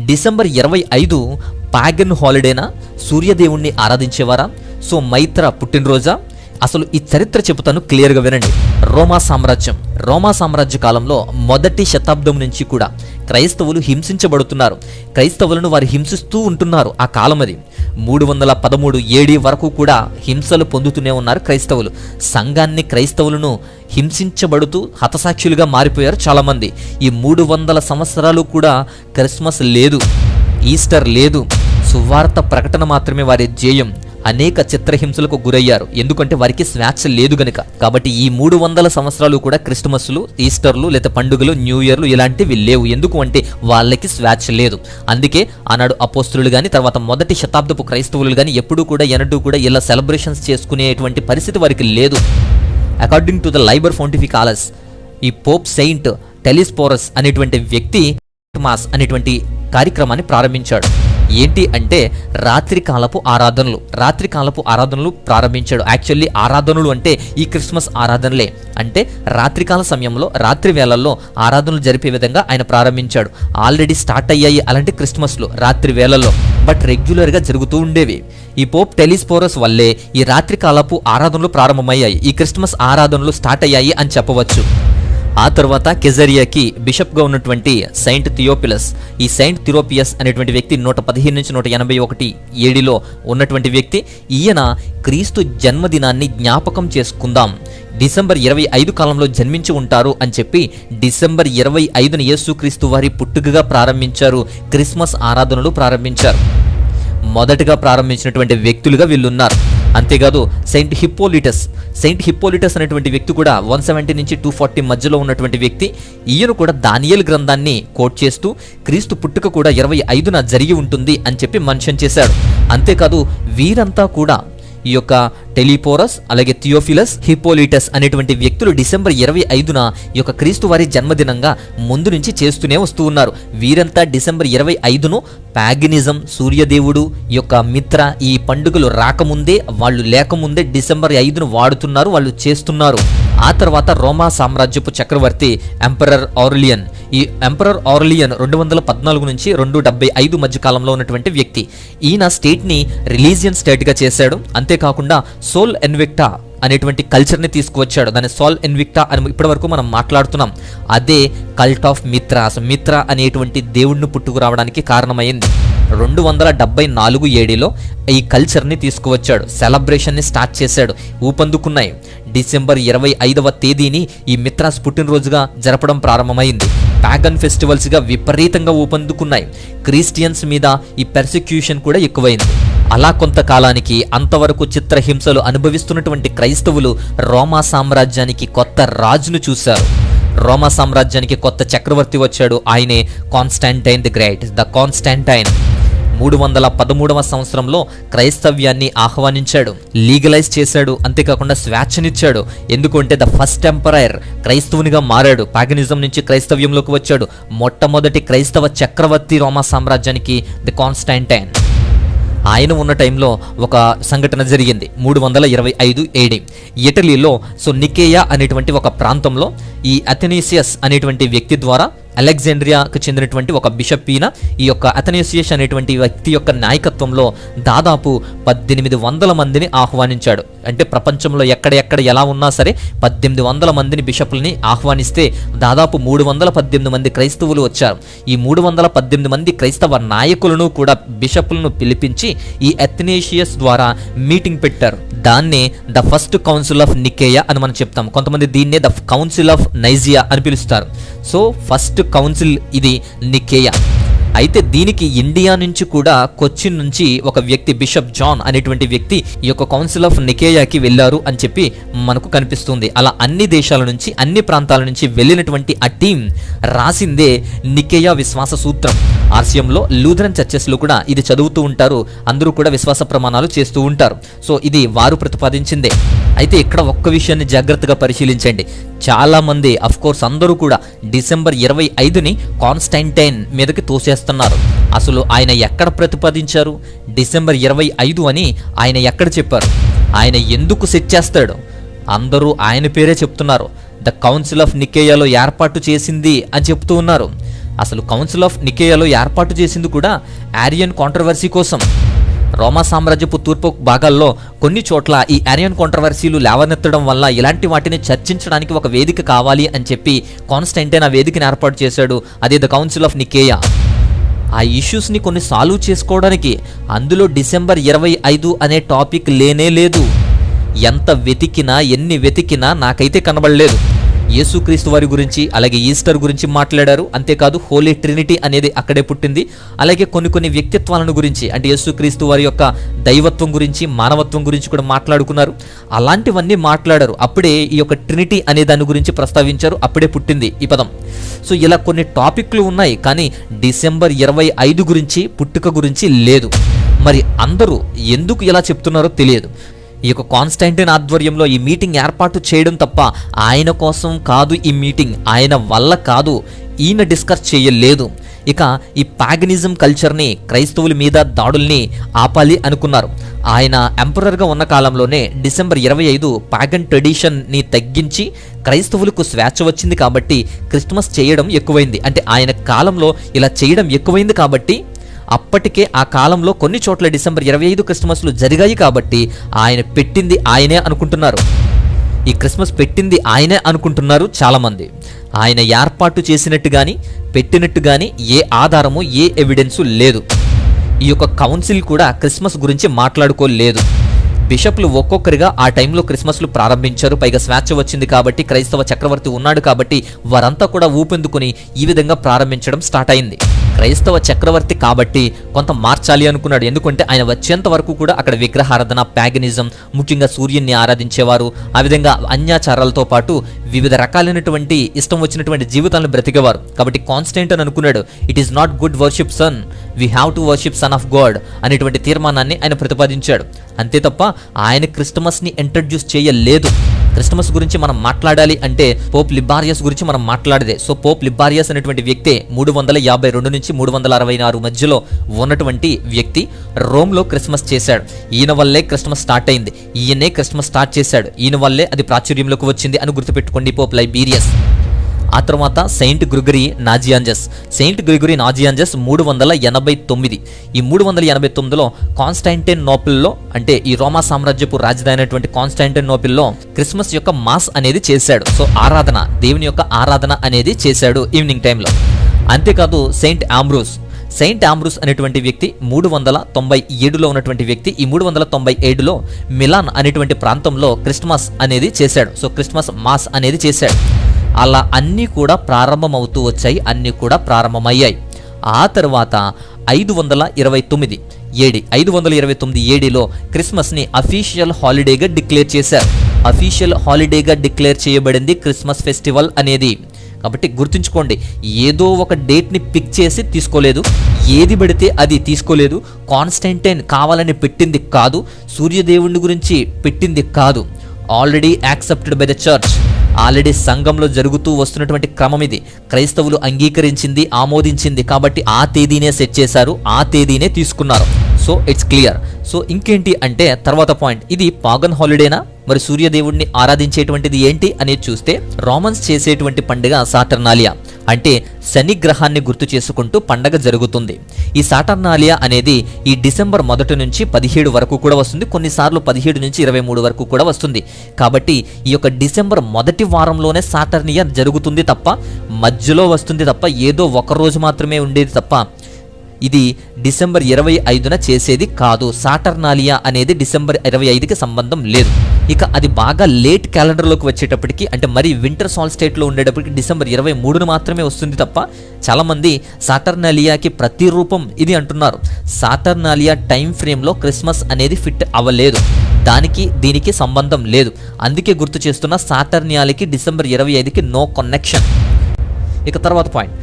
డిసెంబర్ 25 పాగన్ హాలిడేనా, సూర్యదేవుణ్ణి ఆరాధించేవారా, సో మైత్ర పుట్టినరోజా? అసలు ఈ చరిత్ర చెబుతాను, క్లియర్గా వినండి. రోమా సామ్రాజ్య కాలంలో 1వ శతాబ్దం నుంచి కూడా క్రైస్తవులు హింసించబడుతున్నారు. క్రైస్తవులను వారు హింసిస్తూ ఉంటున్నారు. ఆ కాలం అది 313 AD వరకు కూడా హింసలు పొందుతూనే ఉన్నారు క్రైస్తవులు. సంఘాన్ని, క్రైస్తవులను హింసించబడుతూ హతసాక్షులుగా మారిపోయారు చాలామంది. ఈ 300 సంవత్సరాలు కూడా క్రిస్మస్ లేదు, ఈస్టర్ లేదు, సువార్త ప్రకటన మాత్రమే వారి ధ్యేయం. అనేక చిత్రహింసలకు గురయ్యారు, ఎందుకంటే వారికి స్వేచ్ఛ లేదు గనుక. కాబట్టి ఈ 300 సంవత్సరాలు కూడా క్రిస్మస్లు, ఈస్టర్లు లేదా పండుగలు, న్యూ ఇయర్లు ఇలాంటివి లేవు. ఎందుకు అంటే వాళ్ళకి స్వేచ్ఛ లేదు. అందుకే ఆనాడు అపోస్తులు కానీ తర్వాత 1వ శతాబ్దపు క్రైస్తవులు కానీ ఎప్పుడూ కూడా ఇలా సెలబ్రేషన్స్ చేసుకునేటువంటి పరిస్థితి వారికి లేదు. అకార్డింగ్ టు ద లైబర్ ఫౌంటిఫికాలస్, ఈ పోప్ సెయింట్ టెలిస్పోరస్ అనేటువంటి వ్యక్తి మాస్ అనేటువంటి కార్యక్రమాన్ని ప్రారంభించాడు. ఏంటి అంటే రాత్రికాలపు ఆరాధనలు ప్రారంభించాడు. యాక్చువల్లీ ఆరాధనలు అంటే ఈ క్రిస్మస్ ఆరాధనలే. అంటే రాత్రికాల సమయంలో, రాత్రి వేళల్లో ఆరాధనలు జరిపే విధంగా ఆయన ప్రారంభించాడు. ఆల్రెడీ స్టార్ట్ అయ్యాయి అలాంటి క్రిస్మస్లు రాత్రి వేళల్లో, బట్ రెగ్యులర్గా జరుగుతూ ఉండేవి. ఈ పోప్ టెలిస్పోరస్ వల్లే ఈ రాత్రికాలపు ఆరాధనలు ప్రారంభమయ్యాయి, ఈ క్రిస్మస్ ఆరాధనలు స్టార్ట్ అయ్యాయి అని చెప్పవచ్చు. ఆ తర్వాత కెజరియాకి బిషప్గా ఉన్నటువంటి సెయింట్ థియోపిలస్, ఈ సెయింట్ థిరోపియస్ అనేటువంటి వ్యక్తి 115 నుంచి 181 ADలో ఉన్నటువంటి వ్యక్తి. ఈయన క్రీస్తు జన్మదినాన్ని జ్ఞాపకం చేసుకుందాం, డిసెంబర్ 25 కాలంలో జన్మించి ఉంటారు అని చెప్పి డిసెంబర్ 25న యేసుక్రీస్తు వారి పుట్టుకగా ప్రారంభించారు. క్రిస్మస్ ఆరాధనలు ప్రారంభించారు. మొదటగా ప్రారంభించినటువంటి వ్యక్తులుగా వీళ్ళున్నారు. అంతేకాదు సెయింట్ హిప్పోలిటస్ అనేటువంటి వ్యక్తి కూడా 170 నుంచి 240 మధ్యలో ఉన్నటువంటి వ్యక్తి. ఈయన కూడా దానియేలు గ్రంథాన్ని కోట్ చేస్తూ క్రీస్తు పుట్టుక కూడా 25న జరిగి ఉంటుంది అని చెప్పి మెన్షన్ చేశాడు. అంతేకాదు వీరంతా కూడా ఈ యొక్క టెలిపోరస్, అలాగే థియోఫిలస్, హిప్పోలిటస్ అనేటువంటి వ్యక్తులు డిసెంబర్ 25న ఈ యొక్క క్రీస్తు వారి జన్మదినంగా ముందు నుంచి చేస్తూనే వస్తూ ఉన్నారు. వీరంతా డిసెంబర్ 25ను పాగనిజం, సూర్యదేవుడు యొక్క మిత్ర, ఈ పండుగలు రాకముందే, వాళ్ళు లేకముందే డిసెంబర్ 5ను వాడుతున్నారు, వాళ్ళు చేస్తున్నారు. ఆ తర్వాత రోమా సామ్రాజ్యపు చక్రవర్తి ఎంపరర్ ఆర్లియన్. ఈ ఎంపరర్ ఆర్లియన్ 214 నుంచి 275 మధ్య కాలంలో ఉన్నటువంటి వ్యక్తి. ఈయన స్టేట్ని రిలీజియన్ స్టేట్గా చేశాడు. అంతేకాకుండా సోల్ ఎన్విక్టా అనేటువంటి కల్చర్ని తీసుకువచ్చాడు. దాన్ని సోల్ ఎన్విక్టా అని ఇప్పటి వరకు మనం మాట్లాడుతున్నాం. అదే కల్ట్ ఆఫ్ మిత్రాస్, మిత్ర అనేటువంటి దేవుడిని పుట్టుకురావడానికి కారణమైంది. 274 ఏడీలో ఈ కల్చర్ని తీసుకువచ్చాడు. సెలబ్రేషన్ని స్టార్ట్ చేశాడు. ఊపందుకున్నాయి. డిసెంబర్ 25వ తేదీని ఈ మిత్రాస్ పుట్టినరోజుగా జరపడం ప్రారంభమైంది. ప్యాగన్ ఫెస్టివల్స్గా విపరీతంగా ఊపందుకున్నాయి. క్రిస్టియన్స్ మీద ఈ పెర్సిక్యూషన్ కూడా ఎక్కువైంది. అలా కొంతకాలానికి అంతవరకు చిత్రహింసలు అనుభవిస్తున్నటువంటి క్రైస్తవులు రోమా సామ్రాజ్యానికి కొత్త రాజును చూశారు. రోమా సామ్రాజ్యానికి కొత్త చక్రవర్తి వచ్చాడు. ఆయనే Constantine the Great, the Constantine. 313వ సంవత్సరంలో క్రైస్తవ్యాన్ని ఆహ్వానించాడు, లీగలైజ్ చేశాడు. అంతేకాకుండా స్వేచ్ఛనిచ్చాడు. ఎందుకంటే ద ఫస్ట్ ఎంపరైర్ క్రైస్తవునిగా మారాడు. పాగనిజం నుంచి క్రైస్తవ్యంలోకి వచ్చాడు. మొట్టమొదటి క్రైస్తవ చక్రవర్తి రోమా సామ్రాజ్యానికి ది కాన్స్టాంటైన్. ఆయన ఉన్న టైంలో ఒక సంఘటన జరిగింది. 325 ఏడి ఇటలీలో నికేయా అనేటువంటి ఒక ప్రాంతంలో ఈ అథెనేసియస్ అనేటువంటి వ్యక్తి ద్వారా అలెగ్జాండ్రియాకు చెందినటువంటి ఒక బిషప్ ఈయన ఈ యొక్క అథెనేసియస్ అనేటువంటి వ్యక్తి యొక్క నాయకత్వంలో దాదాపు 1800 మందిని ఆహ్వానించాడు. అంటే ప్రపంచంలో ఎక్కడ ఎలా ఉన్నా సరే 1800 మందిని బిషప్లని ఆహ్వానిస్తే దాదాపు 318 మంది క్రైస్తవులు వచ్చారు. ఈ 318 మంది క్రైస్తవ నాయకులను కూడా బిషప్లను పిలిపించి ఈ అథెనేసియస్ ద్వారా మీటింగ్ పెట్టారు. దాన్నే ద ఫస్ట్ కౌన్సిల్ ఆఫ్ నికేయా అని మనం చెప్తాం. కొంతమంది దీన్నే ద కౌన్సిల్ ఆఫ్ నైజియా అని పిలుస్తారు. సో ఫస్ట్ కౌన్సిల్ ఇది నికేయా. అయితే దీనికి ఇండియా నుంచి కూడా కొచ్చిన్ నుంచి ఒక వ్యక్తి బిషప్ జాన్ అనేటువంటి వ్యక్తి ఈ యొక్క కౌన్సిల్ ఆఫ్ నికేయాకి వెళ్ళారు అని చెప్పి మనకు కనిపిస్తుంది. అలా అన్ని దేశాల నుంచి అన్ని ప్రాంతాల నుంచి వెళ్ళినటువంటి ఆ టీం రాసిందే నికేయా విశ్వాస సూత్రం. ఆర్సియంలో లూథరన్ చర్చెస్లో కూడా ఇది చదువుతూ ఉంటారు. అందరూ కూడా విశ్వాస ప్రమాణాలు చేస్తూ ఉంటారు. సో ఇది వారు ప్రతిపాదించిందే. అయితే ఇక్కడ ఒక్క విషయాన్ని జాగ్రత్తగా పరిశీలించండి. చాలా మంది కోర్స్ అందరూ కూడా డిసెంబర్ 25ని కాన్స్టాంటైన్ మీదకి తోసేస్తున్నారు. అసలు ఆయన ఎక్కడ ప్రతిపాదించారు? డిసెంబర్ 25 అని ఆయన ఎక్కడ చెప్పారు? ఆయన ఎందుకు సెట్ చేస్తాడు? అందరూ ఆయన పేరే చెప్తున్నారు. ద కౌన్సిల్ ఆఫ్ నికేయాలో ఏర్పాటు చేసింది అని చెప్తూ ఉన్నారు. అసలు కౌన్సిల్ ఆఫ్ నికేయాలో ఏర్పాటు చేసింది కూడా ఆరియన్ కాంట్రవర్సీ కోసం. రోమా సామ్రాజ్యపు తూర్పు భాగాల్లో కొన్ని చోట్ల ఈ ఆరియన్ కాంట్రవర్సీలు లేవనెత్తడం వల్ల ఇలాంటి వాటిని చర్చించడానికి ఒక వేదిక కావాలి అని చెప్పి కాన్స్టాంటైన్ ఆ వేదికను ఏర్పాటు చేశాడు. అదే ద కౌన్సిల్ ఆఫ్ నికేయా. ఆ ఇష్యూస్ని కొన్ని సాల్వ్ చేసుకోవడానికి అందులో డిసెంబర్ 25 అనే టాపిక్ లేనే లేదు. ఎంత వెతికినా ఎన్ని వెతికినా నాకైతే కనబడలేదు. యేసుక్రీస్తు వారి గురించి అలాగే ఈస్టర్ గురించి మాట్లాడారు. అంతేకాదు హోలీ ట్రినిటీ అనేది అక్కడే పుట్టింది. అలాగే కొన్ని వ్యక్తిత్వాలను గురించి అంటే యేసుక్రీస్తు వారి యొక్క దైవత్వం గురించి మానవత్వం గురించి కూడా మాట్లాడుకున్నారు. అలాంటివన్నీ మాట్లాడారు. అప్పుడే ఈ యొక్క ట్రినిటీ అనే దాని గురించి ప్రస్తావించారు. అప్పుడే పుట్టింది ఈ పదం. సో ఇలా కొన్ని టాపిక్లు ఉన్నాయి. కానీ డిసెంబర్ 25 గురించి పుట్టుక గురించి లేదు. మరి అందరూ ఎందుకు ఇలా చెప్తున్నారో తెలియదు. ఈ యొక్క కాన్స్టాంటైన్ ఆధ్వర్యంలో ఈ మీటింగ్ ఏర్పాటు చేయడం తప్ప ఆయన కోసం కాదు ఈ మీటింగ్, ఆయన వల్ల కాదు, ఈయన డిస్కస్ చేయలేదు. ఇక ఈ పాగనిజం కల్చర్ని క్రైస్తవుల మీద దాడుల్ని ఆపాలి అనుకున్నారు. ఆయన ఎంపరర్గా ఉన్న కాలంలోనే డిసెంబర్ 25 పాగన్ ట్రెడిషన్ని తగ్గించి క్రైస్తవులకు స్వేచ్ఛ వచ్చింది కాబట్టి క్రిస్మస్ చేయడం ఎక్కువైంది. అంటే ఆయన కాలంలో ఇలా చేయడం ఎక్కువైంది కాబట్టి అప్పటికే ఆ కాలంలో కొన్ని చోట్ల డిసెంబర్ 25 క్రిస్మస్లు జరిగాయి కాబట్టి ఆయన పెట్టింది ఆయనే అనుకుంటున్నారు. ఈ క్రిస్మస్ పెట్టింది ఆయనే అనుకుంటున్నారు చాలామంది. ఆయన ఏర్పాటు చేసినట్టు కానీ పెట్టినట్టు కానీ ఏ ఆధారము ఏ ఎవిడెన్సు లేదు. ఈ యొక్క కౌన్సిల్ కూడా క్రిస్మస్ గురించి మాట్లాడుకోలేదు. బిషప్లు ఒక్కొక్కరిగా ఆ టైంలో క్రిస్మస్లు ప్రారంభించారు. పైగా స్వేచ్ఛ వచ్చింది కాబట్టి క్రైస్తవ చక్రవర్తి ఉన్నాడు కాబట్టి వారంతా కూడా ఊపెందుకుని ఈ విధంగా ప్రారంభించడం స్టార్ట్ అయింది. క్రైస్తవ చక్రవర్తి కాబట్టి కొంత మార్చాలి అనుకున్నాడు. ఎందుకంటే ఆయన వచ్చేంత వరకు కూడా అక్కడ విగ్రహారాధన, ప్యాగనిజం, ముఖ్యంగా సూర్యుని ఆరాధించేవారు. ఆ విధంగా అన్యాచారాలతో పాటు వివిధ రకాలైనటువంటి ఇష్టం వచ్చినటువంటి జీవితాలను బ్రతికేవారు. కాబట్టి కాన్స్టాంటైన్ అనుకున్నాడు, it is not good worship sun, we have to worship son of God అనేటువంటి తీర్మానాన్ని ఆయన ప్రతిపాదించాడు. అంతే తప్ప ఆయన క్రిస్టమస్ని ఇంట్రడ్యూస్ చేయలేదు. క్రిస్మస్ గురించి మనం మాట్లాడాలి అంటే పోప్ లిబారియస్ గురించి మనం మాట్లాడదే. సో పోప్ లిబారియస్ అనేటువంటి వ్యక్తే 352 నుంచి 366 మధ్యలో ఉన్నటువంటి వ్యక్తి రోమ్లో క్రిస్మస్ చేశాడు. ఈయన వల్లే క్రిస్మస్ స్టార్ట్ అయింది, ఈయనే క్రిస్మస్ స్టార్ట్ చేశాడు, ఈయన వల్లే అది ప్రాచుర్యంలోకి వచ్చింది అని గుర్తుపెట్టుకోండి పోప్ లైబీరియస్. ఆ తర్వాత saint Gregory Nazianzus. Saint Gregory Nazianzus 389. ఈ 389లో కాన్స్టాంటినోపిల్లో, అంటే ఈ రోమా సామ్రాజ్యపు రాజధాని అయినటువంటి కాన్స్టాంటినోపిల్లో క్రిస్మస్ యొక్క మాస్ అనేది చేశాడు. సో ఆరాధన, దేవుని యొక్క ఆరాధన అనేది చేశాడు ఈవినింగ్ టైంలో. అంతేకాదు సెయింట్ ఆంబ్రూస్ అనేటువంటి వ్యక్తి 397లో ఉన్నటువంటి వ్యక్తి. ఈ 397లో మిలాన్ అనేటువంటి ప్రాంతంలో క్రిస్మస్ అనేది చేశాడు. సో క్రిస్మస్ మాస్ అనేది చేశాడు. అలా అన్నీ కూడా ప్రారంభమవుతూ వచ్చాయి, అన్నీ కూడా ప్రారంభమయ్యాయి. ఆ తర్వాత 529 ఏడీలో క్రిస్మస్ని అఫీషియల్ హాలిడేగా డిక్లేర్ చేశారు. అఫీషియల్ హాలిడేగా డిక్లేర్ చేయబడింది క్రిస్మస్ ఫెస్టివల్ అనేది. కాబట్టి గుర్తుంచుకోండి, ఏదో ఒక డేట్ని పిక్ చేసి తీసుకోలేదు, ఏది పడితే అది తీసుకోలేదు. కాన్స్టాంటైన్ కావాలని పెట్టింది కాదు, సూర్యదేవుని గురించి పెట్టింది కాదు. Already accepted by the church, already సంఘంలో జరుగుతూ వస్తున్నటువంటి క్రమం ఇది. క్రైస్తవులు అంగీకరించింది, ఆమోదించింది. కాబట్టి ఆ తేదీనే సెట్ చేశారు, ఆ తేదీనే తీసుకున్నారు. So it's clear. సో ఇంకేంటి అంటే తర్వాత పాయింట్, ఇది పాగన్ హాలిడేనా, మరి సూర్యదేవుడిని ఆరాధించేటువంటిది ఏంటి అనేది చూస్తే రోమన్స్ చేసేటువంటి పండుగ సాటర్నాలియా, అంటే శని గ్రహాన్ని గుర్తు చేసుకుంటూ పండగ జరుగుతుంది. ఈ సాటర్నాలియా అనేది ఈ డిసెంబర్ 1 నుంచి 17 వరకు కూడా వస్తుంది, కొన్నిసార్లు 17 నుంచి 23 వరకు కూడా వస్తుంది. కాబట్టి ఈ యొక్క డిసెంబర్ 1 వారంలోనే సాటర్నియా జరుగుతుంది తప్ప, మధ్యలో వస్తుంది తప్ప, ఏదో ఒక రోజు మాత్రమే ఉండేది తప్ప ఇది డిసెంబర్ 25న చేసేది కాదు. సాటర్నాలియా అనేది డిసెంబర్ 25కి సంబంధం లేదు. ఇక అది బాగా లేట్ క్యాలెండర్లోకి వచ్చేటప్పటికి, అంటే మరి వింటర్ సాల్స్టేట్లో ఉండేటప్పటికి డిసెంబర్ 23న మాత్రమే వస్తుంది తప్ప, చాలామంది సాటర్నాలియాకి ప్రతిరూపం ఇది అంటున్నారు. సాటర్నాలియా టైం ఫ్రేమ్లో క్రిస్మస్ అనేది ఫిట్ అవ్వలేదు, దానికి దీనికి సంబంధం లేదు. అందుకే గుర్తు చేస్తున్న సాటర్నియాలకి డిసెంబర్ 25కి నో కనెక్షన్. ఇక తర్వాత పాయింట్,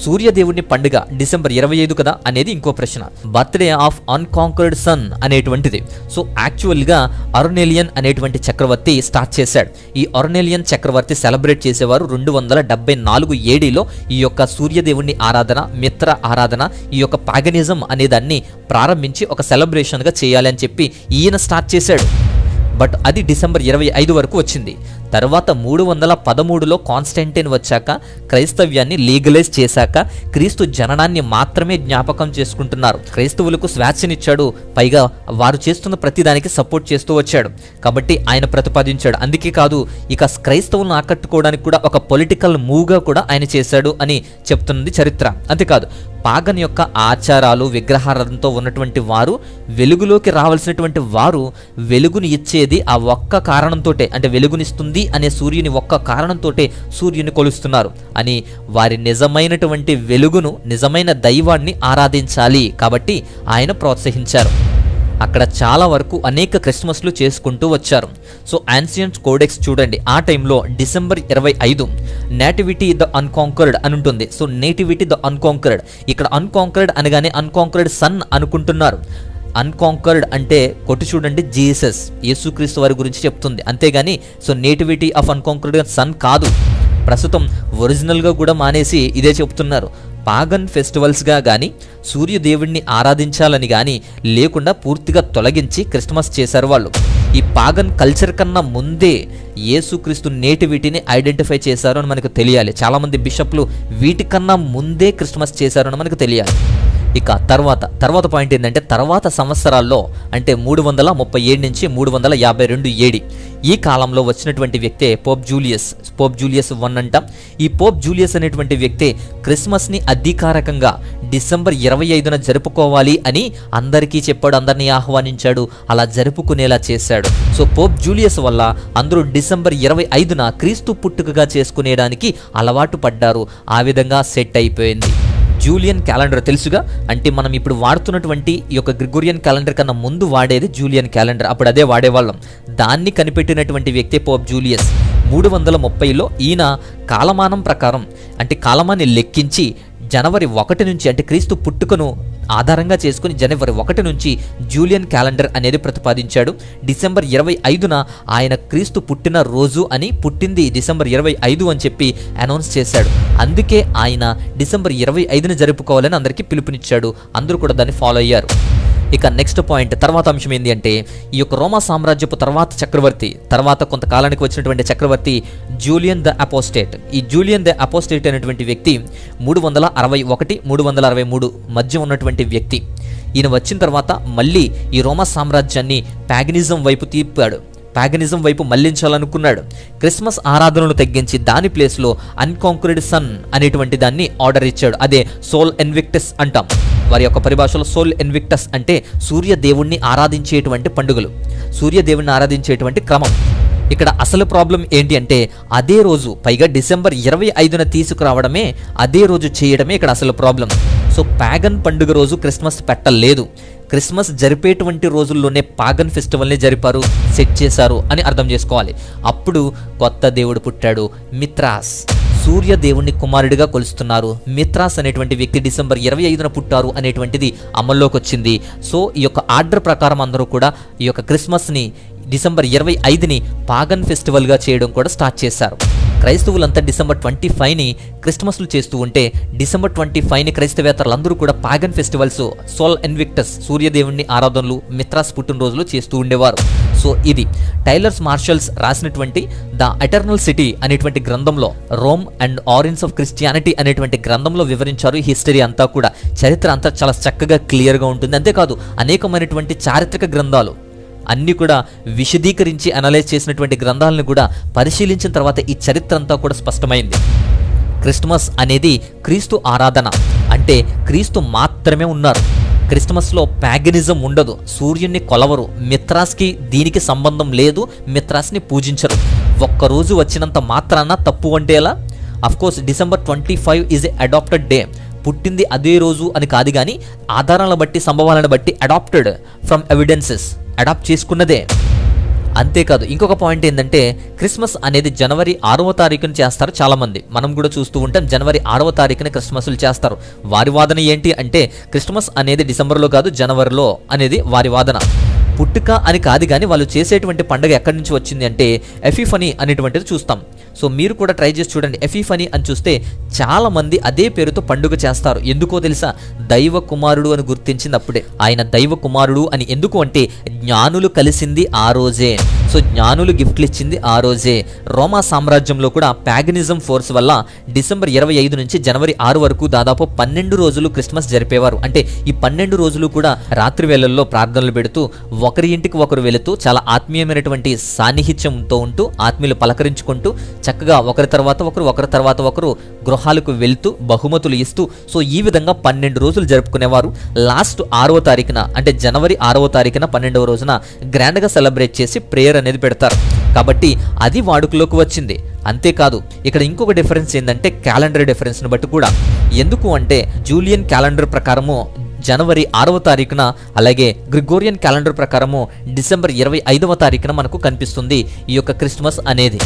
సూర్యదేవుడిని పండుగ డిసెంబర్ 25 కదా అనేది ఇంకో ప్రశ్న. బర్త్డే ఆఫ్ అన్కాంకర్డ్ సన్ అనేటువంటిది. సో యాక్చువల్గా అర్నేలియన్ అనేటువంటి చక్రవర్తి స్టార్ట్ చేశాడు. ఈ అర్నేలియన్ చక్రవర్తి సెలబ్రేట్ చేసేవారు 274 ఏడీలో ఈ యొక్క సూర్యదేవుని ఆరాధన, మిత్ర ఆరాధన, ఈ యొక్క పాగనిజం అనే దాన్ని ప్రారంభించి ఒక సెలబ్రేషన్గా చేయాలి అని చెప్పి ఈయన స్టార్ట్ చేశాడు. బట్ అది డిసెంబర్ 25 వరకు వచ్చింది. తర్వాత 313లో కాన్స్టాంటైన్ వచ్చాక, క్రైస్తవ్యాన్ని లీగలైజ్ చేశాక, క్రీస్తు జననాన్ని మాత్రమే జ్ఞాపకం చేసుకుంటున్నారు. క్రైస్తవులకు స్వేచ్ఛనిచ్చాడు, పైగా వారు చేస్తున్న ప్రతిదానికి సపోర్ట్ చేస్తూ వచ్చాడు. కాబట్టి ఆయన ప్రతిపాదించాడు. అందుకే కాదు, ఇక క్రైస్తవులను ఆకట్టుకోవడానికి కూడా ఒక పొలిటికల్ మూవ్గా కూడా ఆయన చేశాడు అని చెప్తున్నది చరిత్ర. అంతేకాదు, పాగన్ యొక్క ఆచారాలు, విగ్రహారాధనతో ఉన్నటువంటి వారు వెలుగులోకి రావాల్సినటువంటి వారు వెలుగుని ఇచ్చేది ఆ ఒక్క కారణంతోటే, అంటే వెలుగునిస్తుంది అనే సూర్యుని ఒక్క కారణంతోటే సూర్యుని కొలుస్తున్నారు అని, వారి నిజమైనటువంటి వెలుగును, నిజమైన దైవాన్ని ఆరాధించాలి కాబట్టి ఆయన ప్రోత్సహించారు. అక్కడ చాలా వరకు అనేక క్రిస్మస్లు చేసుకుంటూ వచ్చారు. సో యాన్సియంట్ కోడెక్స్ చూడండి, ఆ టైంలో డిసెంబర్ 25 నేటివిటీ ద అన్కాంకర్డ్ అని ఉంటుంది. సో నేటివిటీ ద అన్కాంకర్డ్, ఇక్కడ అన్కాంకర్డ్ అనగానే అన్కాంకర్డ్ సన్ అనుకుంటున్నారు. అన్కాంకర్డ్ అంటే కొట్టి చూడండి, జీసస్, యేసుక్రీస్తు వారి గురించి చెప్తుంది, అంతేగాని సో నేటివిటీ ఆఫ్ అన్కాంకర్డ్ సన్ కాదు. ప్రస్తుతం ఒరిజినల్గా కూడా మానేసి ఇదే చెప్తున్నారు. పాగన్ ఫెస్టివల్స్గా కానీ, సూర్యదేవుడిని ఆరాధించాలని కానీ లేకుండా పూర్తిగా తొలగించి క్రిస్మస్ చేశారు వాళ్ళు. ఈ పాగన్ కల్చర్ కన్నా ముందే యేసుక్రీస్తు నేటివిటీని ఐడెంటిఫై చేశారు అని మనకు తెలియాలి. చాలామంది బిషప్లు వీటికన్నా ముందే క్రిస్మస్ చేశారు అని మనకు తెలియాలి. ఇక తర్వాత పాయింట్ ఏంటంటే, తర్వాత సంవత్సరాల్లో అంటే 337 నుంచి 352 ఏడి, ఈ కాలంలో వచ్చినటువంటి వ్యక్తే పోప్ జూలియస్ 1 అంటాం. ఈ పోప్ జూలియస్ అనేటువంటి వ్యక్తే క్రిస్మస్ని అధికారికంగా డిసెంబర్ 25న జరుపుకోవాలి అని అందరికీ చెప్పాడు, అందరినీ ఆహ్వానించాడు, అలా జరుపుకునేలా చేశాడు. సో పోప్ జూలియస్ వల్ల అందరూ డిసెంబర్ 25న క్రీస్తు పుట్టుకగా చేసుకునేడానికి అలవాటు పడ్డారు. ఆ విధంగా సెట్ అయిపోయింది. జూలియన్ క్యాలెండర్ తెలుసుగా, అంటే మనం ఇప్పుడు వాడుతున్నటువంటి ఈ యొక్క గ్రిగోరియన్ క్యాలెండర్ కన్నా ముందు వాడేది జూలియన్ క్యాలెండర్, అప్పుడు అదే వాడేవాళ్ళం. దాన్ని కనిపెట్టినటువంటి వ్యక్తి పోప్ జూలియస్. 330లో ఈయన కాలమానం ప్రకారం, అంటే కాలమాన్ని లెక్కించి జనవరి 1 నుంచి అంటే క్రీస్తు పుట్టుకను ఆధారంగా చేసుకుని జనవరి 1 నుంచి జూలియన్ క్యాలెండర్ అనేది ప్రతిపాదించాడు. డిసెంబర్ 25న ఆయన క్రీస్తు పుట్టిన రోజు అని, పుట్టింది డిసెంబర్ 25 అని చెప్పి అనౌన్స్ చేశాడు. అందుకే ఆయన డిసెంబర్ 25న జరుపుకోవాలని అందరికీ పిలుపునిచ్చాడు. అందరూ కూడా దాన్ని ఫాలో అయ్యారు. ఇక నెక్స్ట్ పాయింట్, తర్వాత అంశం ఏంటి అంటే, ఈ యొక్క రోమా సామ్రాజ్యపు తర్వాత కొంతకాలానికి వచ్చినటువంటి చక్రవర్తి జూలియన్ ద అపోస్టేట్. ఈ జూలియన్ ద అపోస్టేట్ అనేటువంటి వ్యక్తి 361-363 మధ్య ఉన్నటువంటి వ్యక్తి. ఈయన వచ్చిన తర్వాత మళ్ళీ ఈ రోమా సామ్రాజ్యాన్ని ప్యాగనిజం వైపు తీపాడు. ప్యాగనిజం వైపు మళ్లించాలనుకున్నాడు. క్రిస్మస్ ఆరాధనలు తగ్గించి దాని ప్లేస్లో అన్కాంక్రెడ్ సన్ అనేటువంటి దాన్ని ఆర్డర్ ఇచ్చాడు. అదే సోల్ ఇన్విక్టస్ అంటాం. వారి యొక్క పరిభాషలో సోల్ ఇన్విక్టస్ అంటే సూర్యదేవుణ్ణి ఆరాధించేటువంటి పండుగలు, సూర్యదేవుణ్ణి ఆరాధించేటువంటి క్రమం. ఇక్కడ అసలు ప్రాబ్లం ఏంటి అంటే, అదే రోజు, పైగా డిసెంబర్ 25న తీసుకురావడమే, అదే రోజు చేయడమే ఇక్కడ అసలు ప్రాబ్లం. సో ప్యాగన్ పండుగ రోజు క్రిస్మస్ పెట్టలేదు. క్రిస్మస్ జరిపేటువంటి రోజుల్లోనే పాగన్ ఫెస్టివల్ని జరిపారు, సెట్ చేశారు అని అర్థం చేసుకోవాలి. అప్పుడు కొత్త దేవుడు పుట్టాడు, మిత్రాస్. సూర్యదేవుణ్ణి కుమారుడిగా కొలుస్తున్నారు. మిత్రాస్ అనేటువంటి వ్యక్తి డిసెంబర్ 25న పుట్టారు అనేటువంటిది అమల్లోకి వచ్చింది. సో ఈ యొక్క ఆర్డర్ ప్రకారం అందరూ కూడా ఈ యొక్క క్రిస్మస్ని డిసెంబర్ 25ని పాగన్ ఫెస్టివల్గా చేయడం కూడా స్టార్ట్ చేశారు. క్రైస్తవులంతా డిసెంబర్ 25ని క్రిస్మస్లు చేస్తూ ఉంటే, డిసెంబర్ 25ని క్రైస్తవేతరులందరూ కూడా పాగన్ ఫెస్టివల్స్, సోల్ ఇన్విక్టస్ సూర్యదేవుని ఆరాధనలు, మిత్రాస్ పుట్టినరోజులు చేస్తూ ఉండేవారు. సో ఇది టైలర్స్ మార్షల్స్ రాసినటువంటి ద ఎటర్నల్ సిటీ అనేటువంటి గ్రంథంలో, Rome and origins of Christianity అనేటువంటి గ్రంథంలో వివరించారు. ఈ హిస్టరీ అంతా కూడా, చరిత్ర అంతా చాలా చక్కగా క్లియర్గా ఉంటుంది. అంతేకాదు అనేకమైనటువంటి చారిత్రక గ్రంథాలు అన్నీ కూడా విశదీకరించి అనలైజ్ చేసినటువంటి గ్రంథాలను కూడా పరిశీలించిన తర్వాత ఈ చరిత్ర అంతా కూడా స్పష్టమైంది. క్రిస్మస్ అనేది క్రీస్తు ఆరాధన, అంటే క్రీస్తు మాత్రమే ఉన్నారు. క్రిస్మస్లో ప్యాగనిజం ఉండదు, సూర్యుని కొలవరు, మిత్రాస్కి దీనికి సంబంధం లేదు, మిత్రాస్ని పూజించరు. ఒక్కరోజు వచ్చినంత మాత్రాన తప్పు అంటే ఎలా? Of course December 25 is a adopted day. పుట్టింది అదే రోజు అని కాదు, కానీ ఆధారాలను బట్టి, సంభవాలను బట్టి అడాప్టెడ్ ఫ్రమ్ ఎవిడెన్సెస్, అడాప్ట్ చేసుకున్నదే. అంతేకాదు ఇంకొక పాయింట్ ఏంటంటే, క్రిస్మస్ అనేది జనవరి 6వ తారీఖున చేస్తారు చాలామంది. మనం కూడా చూస్తూ ఉంటాం, జనవరి 6వ తారీఖున క్రిస్మస్లు చేస్తారు. వారి వాదన ఏంటి అంటే, క్రిస్మస్ అనేది డిసెంబర్లో కాదు జనవరిలో అనేది వారి వాదన. పుట్టుక అని కాదు, కానీ వాళ్ళు చేసేటువంటి పండుగ ఎక్కడి నుంచి వచ్చింది అంటే ఎఫిఫనీ అనేటువంటిది చూస్తాం. సో మీరు కూడా ట్రై చేసి చూడండి. ఎఫిఫనీ అని చూస్తే చాలామంది అదే పేరుతో పండుగ చేస్తారు. ఎందుకో తెలుసా? దైవ కుమారుడు అని గుర్తించింది అప్పుడే. ఆయన దైవ కుమారుడు అని ఎందుకు అంటే, జ్ఞానులు కలిసింది ఆ రోజే. సో జ్ఞానులు గిఫ్ట్లు ఇచ్చింది ఆ రోజే. రోమా సామ్రాజ్యంలో కూడా ప్యాగనిజం ఫోర్స్ వల్ల డిసెంబర్ 25 నుంచి జనవరి 6 వరకు దాదాపు 12 రోజులు క్రిస్మస్ జరిపేవారు. అంటే ఈ 12 రోజులు కూడా రాత్రి వేళల్లో ప్రార్థనలు పెడుతూ, ఒకరి ఇంటికి ఒకరు వెళుతూ, చాలా ఆత్మీయమైనటువంటి సాన్నిహిత్యంతో ఉంటూ, ఆత్మీయులు పలకరించుకుంటూ, చక్కగా ఒకరి తర్వాత ఒకరు గృహాలకు వెళ్తూ బహుమతులు ఇస్తూ, సో ఈ విధంగా 12 రోజులు జరుపుకునేవారు. లాస్ట్ 6వ తారీఖున, అంటే జనవరి 6వ తారీఖున 12వ రోజున గ్రాండ్గా సెలబ్రేట్ చేసి ప్రేయర్ అనేది పెడతారు. కాబట్టి అది వాడుకలోకి వచ్చింది. అంతేకాదు ఇక్కడ ఇంకొక డిఫరెన్స్ ఏంటంటే, క్యాలెండర్ డిఫరెన్స్ని బట్టి కూడా. ఎందుకు అంటే, జూలియన్ క్యాలెండర్ ప్రకారము జనవరి 6వ తారీఖున, అలాగే గ్రిగోరియన్ క్యాలెండర్ ప్రకారము డిసెంబర్ 25వ తారీఖున మనకు కనిపిస్తుంది ఈ యొక్క క్రిస్మస్ అనేది.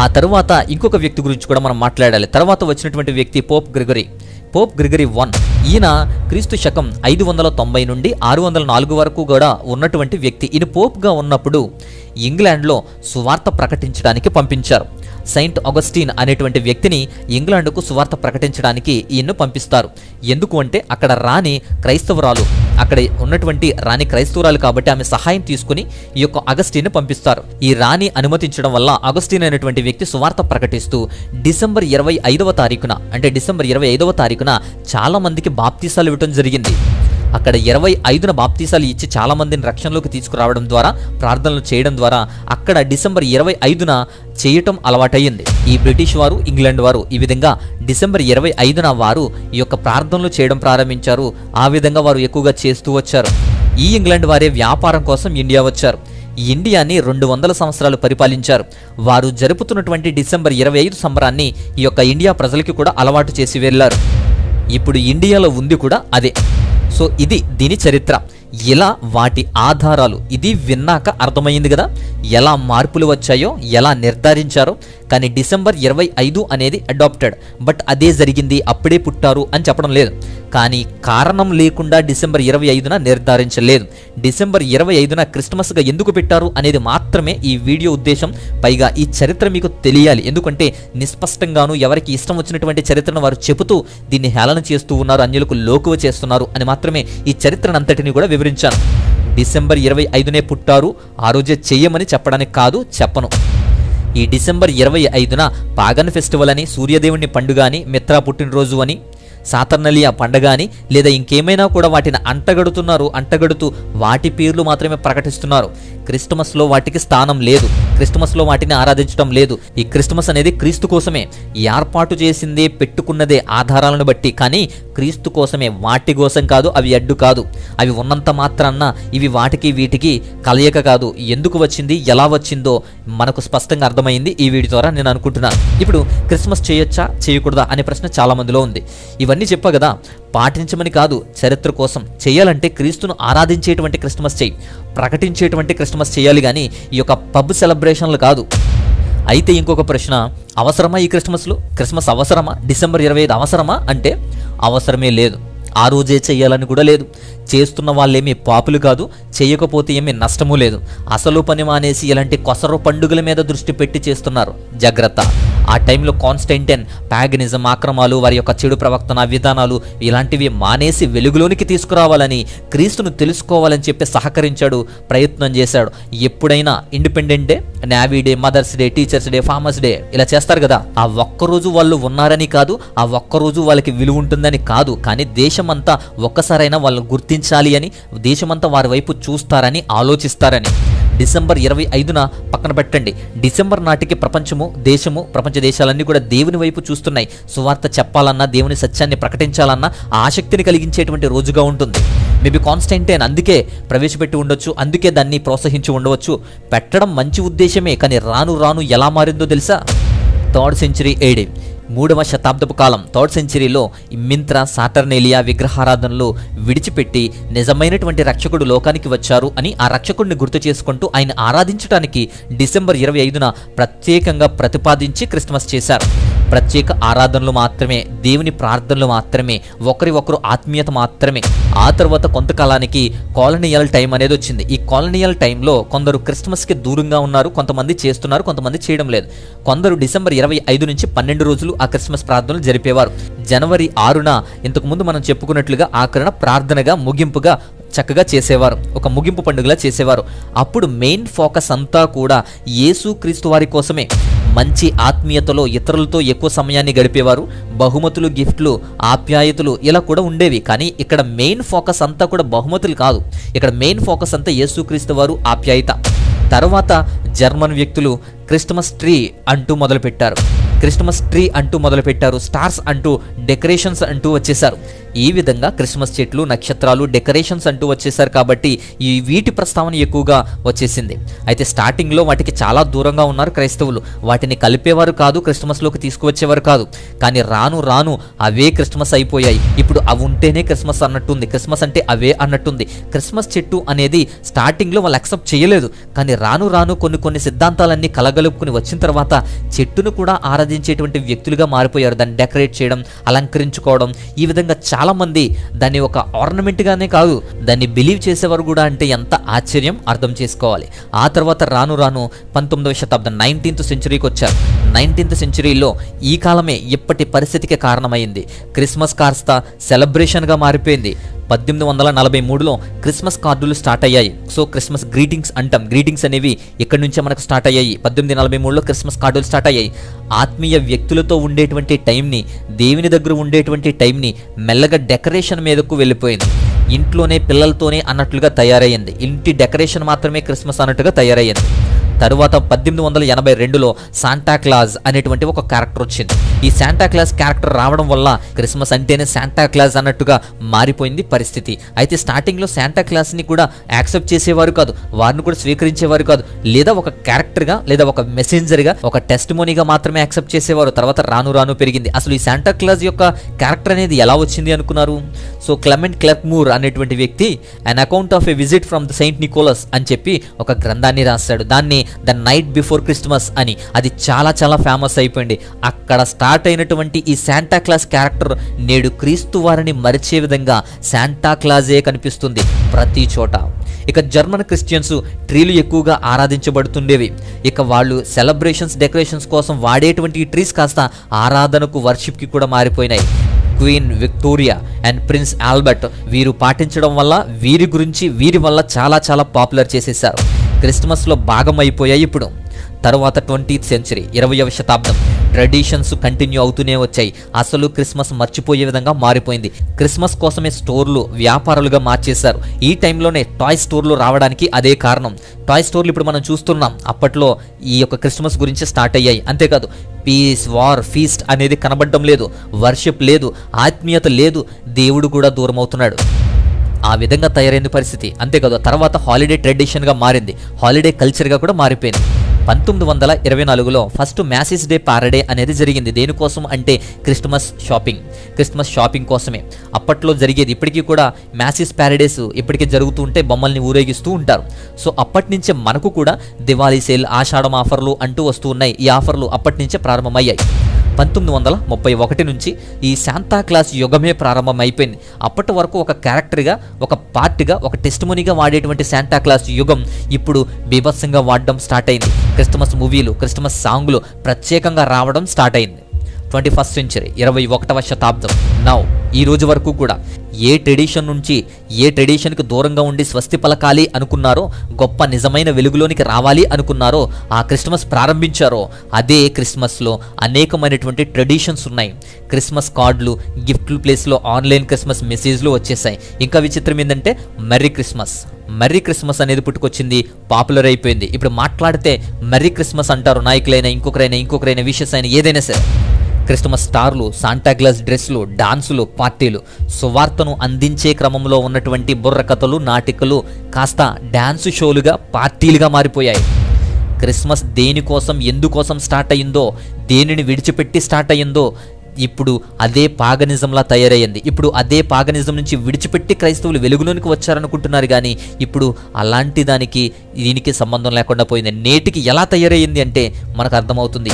ఆ తర్వాత ఇంకొక వ్యక్తి గురించి కూడా మనం మాట్లాడాలి. తర్వాత వచ్చినటువంటి వ్యక్తి పోప్ గ్రిగరీ 1. ఈయన క్రీస్తు శకం 590 నుండి 604 వరకు కూడా ఉన్నటువంటి వ్యక్తి. ఈయన పోప్గా ఉన్నప్పుడు ఇంగ్లాండ్లో సువార్త ప్రకటించడానికి పంపించారు. సెయింట్ అగస్టిన్ అనేటువంటి వ్యక్తిని ఇంగ్లాండ్కు సువార్త ప్రకటించడానికి ఈయన్ను పంపిస్తారు. ఎందుకు అంటే, అక్కడ రాణి క్రైస్తవురాలు, అక్కడ ఉన్నటువంటి రాణి క్రైస్తవురాలు కాబట్టి ఆమె సహాయం తీసుకుని ఈ యొక్క అగస్టిన్ పంపిస్తారు. ఈ రాణి అనుమతించడం వల్ల అగస్టిన్ అనేటువంటి వ్యక్తి సువార్త ప్రకటిస్తూ డిసెంబర్ 25వ తారీఖున, అంటే డిసెంబర్ 25వ తారీఖున చాలా మందికి బాప్తీసాలు ఇవ్వడం జరిగింది. అక్కడ 25న బాప్తీసాలు ఇచ్చి చాలా మందిని రక్షణలోకి తీసుకురావడం ద్వారా, ప్రార్థనలు చేయడం ద్వారా అక్కడ డిసెంబర్ 25న చేయటం అలవాటయ్యింది. ఈ బ్రిటిష్ వారు, ఇంగ్లాండ్ వారు ఈ విధంగా డిసెంబర్ 25న వారు ఈ యొక్క ప్రార్థనలు చేయడం ప్రారంభించారు. ఆ విధంగా వారు ఎక్కువగా చేస్తూ వచ్చారు. ఈ ఇంగ్లాండ్ వారే వ్యాపారం కోసం ఇండియా వచ్చారు. ఇండియాని 200 సంవత్సరాలు పరిపాలించారు. వారు జరుపుతున్నటువంటి డిసెంబర్ 25 సంబరాన్ని ఈ యొక్క ఇండియా ప్రజలకి కూడా అలవాటు చేసి వెళ్ళారు. ఇప్పుడు ఇండియాలో ఉంది కూడా అదే. సో ఇది దీని చరిత్ర. ఇలా వాటి ఆధారాలు ఇది విన్నాక అర్థమైంది కదా, ఎలా మార్పులు వచ్చాయో, ఎలా నిర్ధారించారో. కానీ డిసెంబర్ 25 అనేది అడాప్టెడ్. బట్ అదే జరిగింది, అప్పుడే పుట్టారు అని చెప్పడం లేదు. కానీ కారణం లేకుండా డిసెంబర్ 25న నిర్ధారించలేదు. డిసెంబర్ 25న క్రిస్మస్గా ఎందుకు పెట్టారు అనేది మాత్రమే ఈ వీడియో ఉద్దేశం. పైగా ఈ చరిత్ర మీకు తెలియాలి, ఎందుకంటే నిస్పష్టంగాను ఎవరికి ఇష్టం వచ్చినటువంటి చరిత్రను వారు చెబుతూ దీన్ని హేళన చేస్తూ ఉన్నారు, అన్యులకు లోకువ చేస్తున్నారు అని మాత్రమే ఈ చరిత్రనంతటిని కూడా వివరించాను. డిసెంబర్ 25నే పుట్టారు, ఆ రోజే చెయ్యమని చెప్పడానికి కాదు, చెప్పను. ఈ డిసెంబర్ 25న పాగన్ ఫెస్టివల్ అని, సూర్యదేవుని పండుగ అని, మిత్రా పుట్టినరోజు అని, సాతర్నలియా పండగ అని, లేదా ఇంకేమైనా కూడా వాటిని అంటగడుతూ వాటి పేర్లు మాత్రమే ప్రకటిస్తున్నారు. క్రిస్టమస్లో వాటికి స్థానం లేదు, క్రిస్టమస్లో వాటిని ఆరాధించడం లేదు. ఈ క్రిస్టమస్ అనేది క్రీస్తు కోసమే ఏర్పాటు చేసిందే, పెట్టుకున్నదే ఆధారాలను బట్టి, కానీ క్రీస్తు కోసమే, వాటి కోసం కాదు, అవి అడ్డు కాదు. అవి ఉన్నంత మాత్రాన్న ఇవి వాటికి వీటికి కలయిక కాదు. ఎందుకు వచ్చింది, ఎలా వచ్చిందో మనకు స్పష్టంగా అర్థమైంది ఈ వీడియో ద్వారా నేను అనుకుంటున్నాను. ఇప్పుడు క్రిస్మస్ చేయొచ్చా చేయకూడదా అనే ప్రశ్న చాలా మందిలో ఉంది. ఇవన్నీ చెప్పా కదా, పాటించమని కాదు, చరిత్ర కోసం. చేయాలంటే క్రీస్తును ఆరాధించేటువంటి క్రిస్మస్ చేయి, ప్రకటించేటువంటి క్రిస్మస్ చేయాలి, కానీ ఈ యొక్క పబ్ సెలబ్రేషన్లు కాదు. అయితే ఇంకొక ప్రశ్న, అవసరమా ఈ క్రిస్మస్ అవసరమా, డిసెంబర్ 25 అవసరమా అంటే అవసరమే లేదు. ఆ రోజే చేయాలని కూడా లేదు. చేస్తున్న వాళ్ళేమీ పాపులు కాదు, చేయకపోతే ఏమీ నష్టము లేదు. అసలు పని మానేసి ఇలాంటి కొసరు పండుగల మీద దృష్టి పెట్టి చేస్తున్నారు, జాగ్రత్త. ఆ టైంలో కాన్స్టెంటైన్ ప్యాగనిజం, ఆక్రమాలు, వారి యొక్క చెడు ప్రవర్తన విధానాలు ఇలాంటివి మానేసి వెలుగులోనికి తీసుకురావాలని, క్రీస్తును తెలుసుకోవాలని చెప్పి సహకరించాడు, ప్రయత్నం చేశాడు. ఎప్పుడైనా independent day, navy day, mother's day, teachers' day, farmers' day ఇలా చేస్తారు కదా, ఆ ఒక్కరోజు వాళ్ళు ఉన్నారని కాదు, ఆ ఒక్కరోజు వాళ్ళకి విలువ ఉంటుందని కాదు, కానీ దేశమంతా ఒక్కసారైనా వాళ్ళని గుర్తించాలి అని, దేశమంతా వారి వైపు చూస్తారని, ఆలోచిస్తారని. డిసెంబర్ 25న పక్కన పెట్టండి. డిసెంబర్ నాటికి ప్రపంచము, దేశము, ప్రపంచ దేశాలన్నీ కూడా దేవుని వైపు చూస్తున్నాయి. సువార్త చెప్పాలన్నా, దేవుని సత్యాన్ని ప్రకటించాలన్నా ఆసక్తిని కలిగించేటువంటి రోజుగా ఉంటుంది. మేబీ కాన్స్టెంటైన్ అందుకే ప్రవేశపెట్టి ఉండొచ్చు, అందుకే దాన్ని ప్రోత్సహించి ఉండవచ్చు. పెట్టడం మంచి ఉద్దేశమే, కానీ రాను రాను ఎలా మారిందో తెలుసా? 3rd century AD, 3వ శతాబ్దపు కాలం, 3rd centuryలో మింత్రా, సాటర్నేలియా విగ్రహారాధనలు విడిచిపెట్టి నిజమైనటువంటి రక్షకుడు లోకానికి వచ్చారు అని ఆ రక్షకుడిని గుర్తు చేసుకుంటూ ఆయన ఆరాధించడానికి డిసెంబర్ 25న ప్రత్యేకంగా ప్రతిపాదించి క్రిస్మస్ చేశారు. ప్రత్యేక ఆరాధనలు మాత్రమే, దేవుని ప్రార్థనలు మాత్రమే, ఒకరి ఒకరు ఆత్మీయత మాత్రమే. ఆ తర్వాత కొంతకాలానికి కాలనియల్ టైం అనేది వచ్చింది. ఈ కాలనియల్ టైంలో కొందరు క్రిస్మస్కి దూరంగా ఉన్నారు, కొంతమంది చేస్తున్నారు, కొంతమంది చేయడం లేదు. కొందరు డిసెంబర్ 25 నుంచి 12 రోజులు ఆ క్రిస్మస్ ప్రార్థనలు జరిపేవారు. జనవరి 6న ఇంతకుముందు మనం చెప్పుకున్నట్లుగా ఆఖరణ ప్రార్థనగా, ముగింపుగా చక్కగా చేసేవారు, ఒక ముగింపు పండుగలా చేసేవారు. అప్పుడు మెయిన్ ఫోకస్ అంతా కూడా యేసు క్రీస్తు వారి కోసమే. మంచి ఆత్మీయతలో ఇతరులతో ఎక్కువ సమయాన్ని గడిపేవారు. బహుమతులు, గిఫ్ట్లు, ఆప్యాయతలు ఇలా కూడా ఉండేవి. కానీ ఇక్కడ మెయిన్ ఫోకస్ అంతా కూడా బహుమతులు కాదు, ఇక్కడ మెయిన్ ఫోకస్ అంతా యేసుక్రీస్తు వారు, ఆప్యాయత. తర్వాత జర్మన్ వ్యక్తులు క్రిస్మస్ ట్రీ అంటూ మొదలుపెట్టారు, స్టార్స్ అంటూ, డెకరేషన్స్ అంటూ వచ్చేసారు. ఈ విధంగా క్రిస్మస్ చెట్లు, నక్షత్రాలు, డెకరేషన్స్ అంటూ వచ్చేసారు. కాబట్టి ఈ వీటి ప్రస్తావన ఎక్కువగా వచ్చేసింది. అయితే స్టార్టింగ్లో వాటికి చాలా దూరంగా ఉన్నారు క్రైస్తవులు, వాటిని కలిపేవారు కాదు, క్రిస్మస్లోకి తీసుకువచ్చేవారు కాదు. కానీ రాను రాను అవే క్రిస్మస్ అయిపోయాయి. ఇప్పుడు అవి ఉంటేనే క్రిస్మస్ అన్నట్టుంది, క్రిస్మస్ అంటే అవే అన్నట్టుంది. క్రిస్మస్ చెట్టు అనేది స్టార్టింగ్లో వాళ్ళు యాక్సెప్ట్ చేయలేదు, కానీ రాను రాను కొన్ని సిద్ధాంతాలన్నీ కలగలుపుకుని వచ్చిన తర్వాత చెట్టును కూడా ఆరాధించేటువంటి వ్యక్తులుగా మారిపోయారు. దాన్ని డెకరేట్ చేయడం, అలంకరించుకోవడం, ఈ విధంగా చాలా మంది దాన్ని ఒక ఆర్నమెంట్ గానే కాదు, దాన్ని బిలీవ్ చేసేవారు కూడా. అంటే ఎంత ఆశ్చర్యం, అర్థం చేసుకోవాలి. ఆ తర్వాత రాను రాను 19వ శతాబ్దం 19th centuryకి వచ్చారు. 19th centuryలో ఈ కాలమే ఇప్పటి పరిస్థితికి కారణమైంది. క్రిస్మస్ కాస్త సెలబ్రేషన్గా మారిపోయింది. 1843లో క్రిస్మస్ కార్డులు స్టార్ట్ అయ్యాయి. సో క్రిస్మస్ గ్రీటింగ్స్ అంటాం, గ్రీటింగ్స్ అనేవి ఇక్కడి నుంచే మనకు స్టార్ట్ అయ్యాయి. 1843లో క్రిస్మస్ కార్డులు స్టార్ట్ అయ్యాయి. ఆత్మీయ వ్యక్తులతో ఉండేటువంటి టైంని, దేవుని దగ్గర ఉండేటువంటి టైంని మెల్లగా డెకరేషన్ మీదకు వెళ్ళిపోయింది. ఇంట్లోనే పిల్లలతోనే అన్నట్లుగా తయారయ్యింది. ఇంటి డెకరేషన్ మాత్రమే క్రిస్మస్ అన్నట్టుగా తయారయ్యింది. తరువాత 1882లో శాంటా క్లాజ్ అనేటువంటి ఒక క్యారెక్టర్ వచ్చింది. ఈ శాంటా క్లాజ్ క్యారెక్టర్ రావడం వల్ల క్రిస్మస్ అంటేనే శాంటా క్లాజ్ అన్నట్టుగా మారిపోయింది పరిస్థితి. అయితే స్టార్టింగ్లో శాంటా క్లాజ్ని కూడా యాక్సెప్ట్ చేసేవారు కాదు, వారిని కూడా స్వీకరించేవారు కాదు. లేదా ఒక క్యారెక్టర్గా, లేదా ఒక మెసెంజర్గా, ఒక టెస్టిమోనీగా మాత్రమే యాక్సెప్ట్ చేసేవారు. తర్వాత రాను రాను పెరిగింది. అసలు ఈ శాంటా క్లాజ్ యొక్క క్యారెక్టర్ అనేది ఎలా వచ్చింది అనుకున్నారు? సో క్లెమెంట్ క్లెర్క్మూర్ అనేటువంటి వ్యక్తి an account of a visit from the Saint Nicholas అని చెప్పి ఒక గ్రంథాన్ని రాశాడు. దాన్ని ద నైట్ బిఫోర్ క్రిస్మస్ అని, అది చాలా చాలా ఫేమస్ అయిపోయింది. అక్కడ స్టార్ట్ అయినటువంటి ఈ శాంటా క్లాస్ క్యారెక్టర్ నేడు క్రీస్తు వారిని మరిచే విధంగా శాంటా క్లాజే కనిపిస్తుంది ప్రతి చోట. ఇక జర్మన్ క్రిస్టియన్స్ ట్రీలు ఎక్కువగా ఆరాధించబడుతుండేవి. ఇక వాళ్ళు సెలబ్రేషన్స్ డెకరేషన్స్ కోసం వాడేటువంటి ఈ ట్రీస్ కాస్త ఆరాధనకు వర్షిప్కి కూడా మారిపోయినాయి. Queen Victoria and prince Albert వీరు పాటించడం వల్ల వీరి వల్ల చాలా చాలా పాపులర్ చేసేసారు. క్రిస్మస్లో భాగం అయిపోయాయి. ఇప్పుడు తర్వాత 20th సెంచరీ 20వ శతాబ్దం ట్రెడిషన్స్ కంటిన్యూ అవుతూనే వచ్చాయి. అసలు క్రిస్మస్ మర్చిపోయే విధంగా మారిపోయింది. క్రిస్మస్ కోసమే స్టోర్లు వ్యాపారాలుగా మార్చేశారు. ఈ టైంలోనే టాయ్ స్టోర్లు రావడానికి అదే కారణం. టాయ్ స్టోర్లు ఇప్పుడు మనం చూస్తున్నాం. అప్పట్లో ఈ యొక్క క్రిస్మస్ గురించి స్టార్ట్ అయ్యాయి. అంతేకాదు పీస్, వార్, ఫీస్ట్ అనేది కనబడడం లేదు, వర్షిప్ లేదు, ఆత్మీయత లేదు, దేవుడు కూడా దూరం అవుతున్నాడు. ఆ విధంగా తయారైన పరిస్థితి. అంతేకాదు తర్వాత హాలిడే ట్రెడిషన్గా మారింది, హాలిడే కల్చర్గా కూడా మారిపోయింది. 1924లో ఫస్ట్ మ్యాసిస్ డే పారడే అనేది జరిగింది. దేనికోసం అంటే క్రిస్మస్ షాపింగ్ కోసమే అప్పట్లో జరిగేది. ఇప్పటికీ కూడా మ్యాసిస్ ప్యారడేస్ ఇప్పటికీ జరుగుతూ ఉంటే బొమ్మల్ని ఊరేగిస్తూ ఉంటారు. సో అప్పటి నుంచే మనకు కూడా దివాళీ సేల్, ఆషాఢం ఆఫర్లు అంటూ వస్తూ ఉన్నాయి. ఈ ఆఫర్లు అప్పటి నుంచే ప్రారంభమయ్యాయి. 1931 నుంచి ఈ శాంతా క్లాస్ యుగమే ప్రారంభమైపోయింది. అప్పటి వరకు ఒక క్యారెక్టర్గా, ఒక పార్ట్గా, ఒక టెస్టిమోనీగా వాడేటువంటి శాంతా క్లాస్ యుగం ఇప్పుడు బీభత్సంగా వాడడం స్టార్ట్ అయింది. క్రిస్మస్ మూవీలు, క్రిస్మస్ సాంగ్లు ప్రత్యేకంగా రావడం స్టార్ట్ అయింది. 21st సెంచరీ 21వ శతాబ్దం నౌ ఈ రోజు వరకు కూడా ఏ ట్రెడిషన్కి దూరంగా ఉండి స్వస్తి పలకాలి అనుకున్నారో, గొప్ప నిజమైన వెలుగులోనికి రావాలి అనుకున్నారో, ఆ క్రిస్మస్ ప్రారంభించారో అదే క్రిస్మస్లో అనేకమైనటువంటి ట్రెడిషన్స్ ఉన్నాయి. క్రిస్మస్ కార్డులు, గిఫ్ట్లు ప్లేస్లో ఆన్లైన్ క్రిస్మస్ మెసేజ్లు వచ్చేసాయి. ఇంకా విచిత్రం ఏంటంటే మెర్రీ క్రిస్మస్ అనేది పుట్టుకొచ్చింది, పాపులర్ అయిపోయింది. ఇప్పుడు మాట్లాడితే మెర్రీ క్రిస్మస్ అంటారు. నాయకులైనా ఇంకొకరైనా విషెస్ అయినా ఏదైనా సరే. క్రిస్మస్ స్టార్లు, శాంటాక్లాస్ డ్రెస్లు, డాన్సులు, పార్టీలు, సువార్తను అందించే క్రమంలో ఉన్నటువంటి బుర్రకథలు, నాటికలు కాస్త డాన్స్ షోలుగా, పార్టీలుగా మారిపోయాయి. క్రిస్మస్ దేనికోసం, ఎందుకోసం స్టార్ట్ అయ్యిందో, దేనిని విడిచిపెట్టి స్టార్ట్ అయ్యిందో ఇప్పుడు అదే పాగనిజంలా తయారయ్యింది. ఇప్పుడు అదే పాగనిజం నుంచి విడిచిపెట్టి క్రైస్తవులు వెలుగులోనికి వచ్చారనుకుంటున్నారు. కానీ ఇప్పుడు అలాంటి దీనికి సంబంధం లేకుండా పోయింది. నేటికి ఎలా తయారయ్యింది అంటే మనకు అర్థమవుతుంది.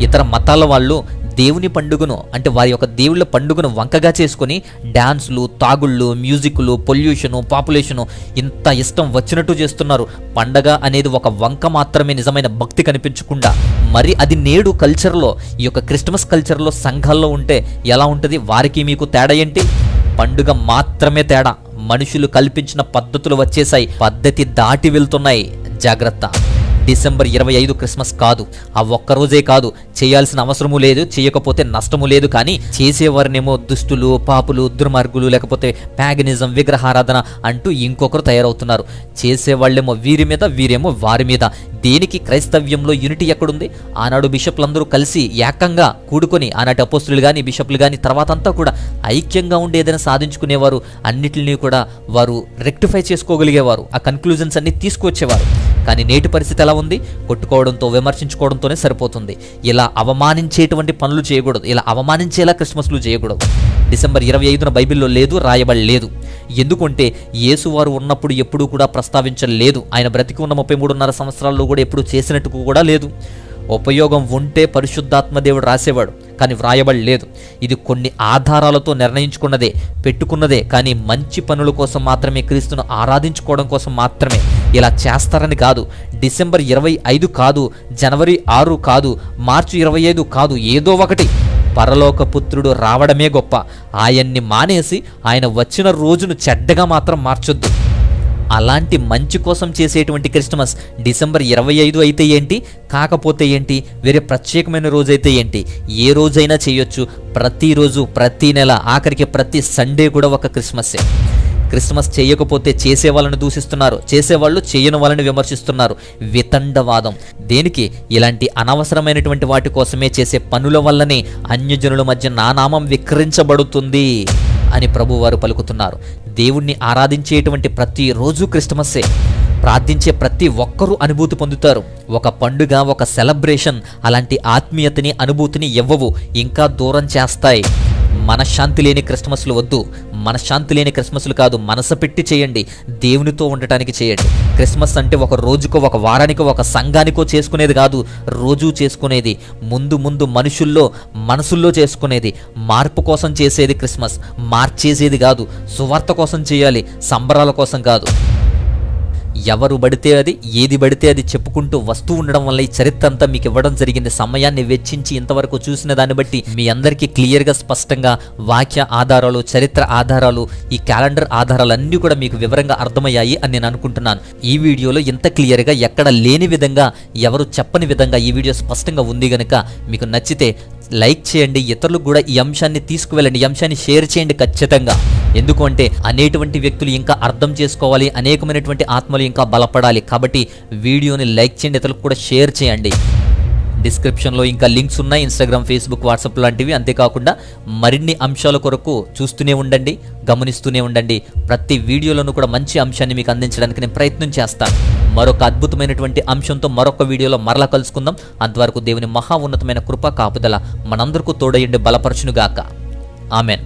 ఇతర మతాల వాళ్ళు దేవుని పండుగను, అంటే వారి యొక్క దేవుళ్ళ పండుగను వంకగా చేసుకొని డాన్సులు, తాగుళ్ళు, మ్యూజిక్లు, పొల్యూషను, పాపులేషను ఇంత ఇష్టం వచ్చినట్టు చేస్తున్నారు. పండగ అనేది ఒక వంక మాత్రమే, నిజమైన భక్తి కనిపించకుండా. మరి అది నేడు కల్చర్లో, ఈ యొక్క క్రిస్మస్ కల్చర్లో సంఘాల్లో ఉంటే ఎలా ఉంటుంది? వారికి మీకు తేడా ఏంటి? పండుగ మాత్రమే తేడా. మనుషులు కల్పించిన పద్ధతులు వచ్చేసాయి, పద్ధతి దాటి వెళ్తున్నాయి. జాగ్రత్త. డిసెంబర్ 25 క్రిస్మస్ కాదు. ఆ ఒక్కరోజే కాదు, చేయాల్సిన అవసరము లేదు, చేయకపోతే నష్టము లేదు. కానీ చేసేవారినేమో దుష్టులు, పాపులు, దుర్మార్గులు, లేకపోతే ప్యాగనిజం, విగ్రహారాధన అంటూ ఇంకొకరు తయారవుతున్నారు. చేసేవాళ్ళేమో వీరేమో వారి మీద. దేనికి క్రైస్తవ్యంలో యూనిటీ ఎక్కడుంది? ఆనాడు బిషప్లందరూ కలిసి ఏకంగా కూడుకొని, ఆనాటి అపోస్తులు కానీ, బిషప్లు కానీ, తర్వాత అంతా కూడా ఐక్యంగా ఉండి ఏదైనా సాధించుకునేవారు. అన్నిటిని కూడా వారు రెక్టిఫై చేసుకోగలిగేవారు, ఆ కన్క్లూజన్స్ అన్ని తీసుకొచ్చేవారు. కానీ నేటి పరిస్థితి ఎలా ఉంది? కొట్టుకోవడంతో, విమర్శించుకోవడంతోనే సరిపోతుంది. ఇలా అవమానించేటువంటి పనులు చేయకూడదు, ఇలా అవమానించేలా క్రిస్మస్లు చేయకూడదు. డిసెంబర్ 25న బైబిల్లో లేదు, రాయబడలేదు. ఎందుకంటే యేసువారు ఉన్నప్పుడు ఎప్పుడూ కూడా ప్రస్తావించలేదు. ఆయన బ్రతికి ఉన్న 33.5 సంవత్సరాల్లో కూడా ఎప్పుడు చేసినట్టు కూడా లేదు. ఉపయోగం ఉంటే పరిశుద్ధాత్మ దేవుడు రాసేవాడు, కానీ వ్రాయబడలేదు. ఇది కొన్ని ఆధారాలతో నిర్ణయించుకున్నదే, పెట్టుకున్నదే. కానీ మంచి పనుల కోసం మాత్రమే, క్రీస్తును ఆరాధించుకోవడం కోసం మాత్రమే ఇలా చేస్తారని కాదు. డిసెంబర్ 25 కాదు, జనవరి 6 కాదు, మార్చి 25 కాదు, ఏదో ఒకటి. పరలోక పుత్రుడు రావడమే గొప్ప. ఆయన్ని మానేసి ఆయన వచ్చిన రోజును చెడ్డగా మాత్రం మార్చొద్దు. అలాంటి మంచి కోసం చేసేటువంటి క్రిస్మస్ డిసెంబర్ 25 అయితే ఏంటి, కాకపోతే ఏంటి, వేరే ప్రత్యేకమైన రోజైతే ఏంటి, ఏ రోజైనా చేయొచ్చు. ప్రతిరోజు, ప్రతి నెల, ఆఖరికి ప్రతి సండే కూడా ఒక క్రిస్మస్సే. క్రిస్మస్ చేయకపోతే చేసే వాళ్ళని దూషిస్తున్నారు, చేసేవాళ్ళు చేయని వాళ్ళని విమర్శిస్తున్నారు. వితండవాదం. దేనికి? ఇలాంటి అనవసరమైనటువంటి వాటి కోసమే చేసే పనుల వల్లనే అన్యజనుల మధ్య నా నామం విక్రించబడుతుంది అని ప్రభువారు పలుకుతున్నారు. దేవుణ్ణి ఆరాధించేటువంటి ప్రతి రోజు క్రిస్మస్సే. ప్రార్థించే ప్రతి ఒక్కరూ అనుభూతి పొందుతారు. ఒక పండుగ, ఒక సెలబ్రేషన్ అలాంటి ఆత్మీయతని, అనుభూతిని ఇవ్వవు, ఇంకా దూరం చేస్తాయి. మనశ్శాంతి లేని క్రిస్మస్లు వద్దు. మనశ్శాంతి లేని క్రిస్మస్లు కాదు, మనసు పెట్టి చేయండి, దేవునితో ఉండటానికి చేయండి. క్రిస్మస్ అంటే ఒక రోజుకో, ఒక వారానికో, ఒక సంఘానికో చేసుకునేది కాదు, రోజూ చేసుకునేది. ముందు ముందు మనసుల్లో చేసుకునేది, మార్పు కోసం చేసేది క్రిస్మస్. మార్చేసేది కాదు, సువార్త కోసం చేయాలి, సంబరాల కోసం కాదు. ఎవరు పడితే అది, ఏది పడితే అది చెప్పుకుంటూ వస్తూ ఉండడం వల్ల ఈ చరిత్ర అంతా మీకు ఇవ్వడం జరిగింది. సమయాన్ని వెచ్చించి ఇంతవరకు చూసిన దాన్ని బట్టి మీ అందరికీ క్లియర్గా, స్పష్టంగా వాక్య ఆధారాలు, చరిత్ర ఆధారాలు, ఈ క్యాలెండర్ ఆధారాలు అన్నీ కూడా మీకు వివరంగా అర్థమయ్యాయి అని నేను అనుకుంటున్నాను. ఈ వీడియోలో ఇంత క్లియర్గా ఎక్కడ లేని విధంగా, ఎవరు చెప్పని విధంగా ఈ వీడియో స్పష్టంగా ఉంది కనుక మీకు నచ్చితే లైక్ చేయండి, ఇతరులకు కూడా ఈ అంశాన్ని తీసుకువెళ్ళండి, ఈ అంశాన్ని షేర్ చేయండి ఖచ్చితంగా. ఎందుకు అంటే అనేటువంటి వ్యక్తులు ఇంకా అర్థం చేసుకోవాలి, అనేకమైనటువంటి ఆత్మలు ఇంకా బలపడాలి. కాబట్టి వీడియోని లైక్ చేయండి, ఇతరులకు కూడా షేర్ చేయండి. డిస్క్రిప్షన్లో ఇంకా లింక్స్ ఉన్నాయి, ఇన్స్టాగ్రామ్, ఫేస్బుక్, వాట్సాప్ లాంటివి. అంతేకాకుండా మరిన్ని అంశాల కొరకు చూస్తూనే ఉండండి, గమనిస్తూనే ఉండండి. ప్రతి వీడియోలోనూ కూడా మంచి అంశాన్ని మీకు అందించడానికి నేను ప్రయత్నం చేస్తాను. మరొక అద్భుతమైనటువంటి అంశంతో మరొక వీడియోలో మరలా కలుసుకుందాం. అంతవరకు దేవుని మహా ఉన్నతమైన కృప, కాపుదల మనందరికీ తోడయండి, బలపరచునుగాక. ఆమెన్.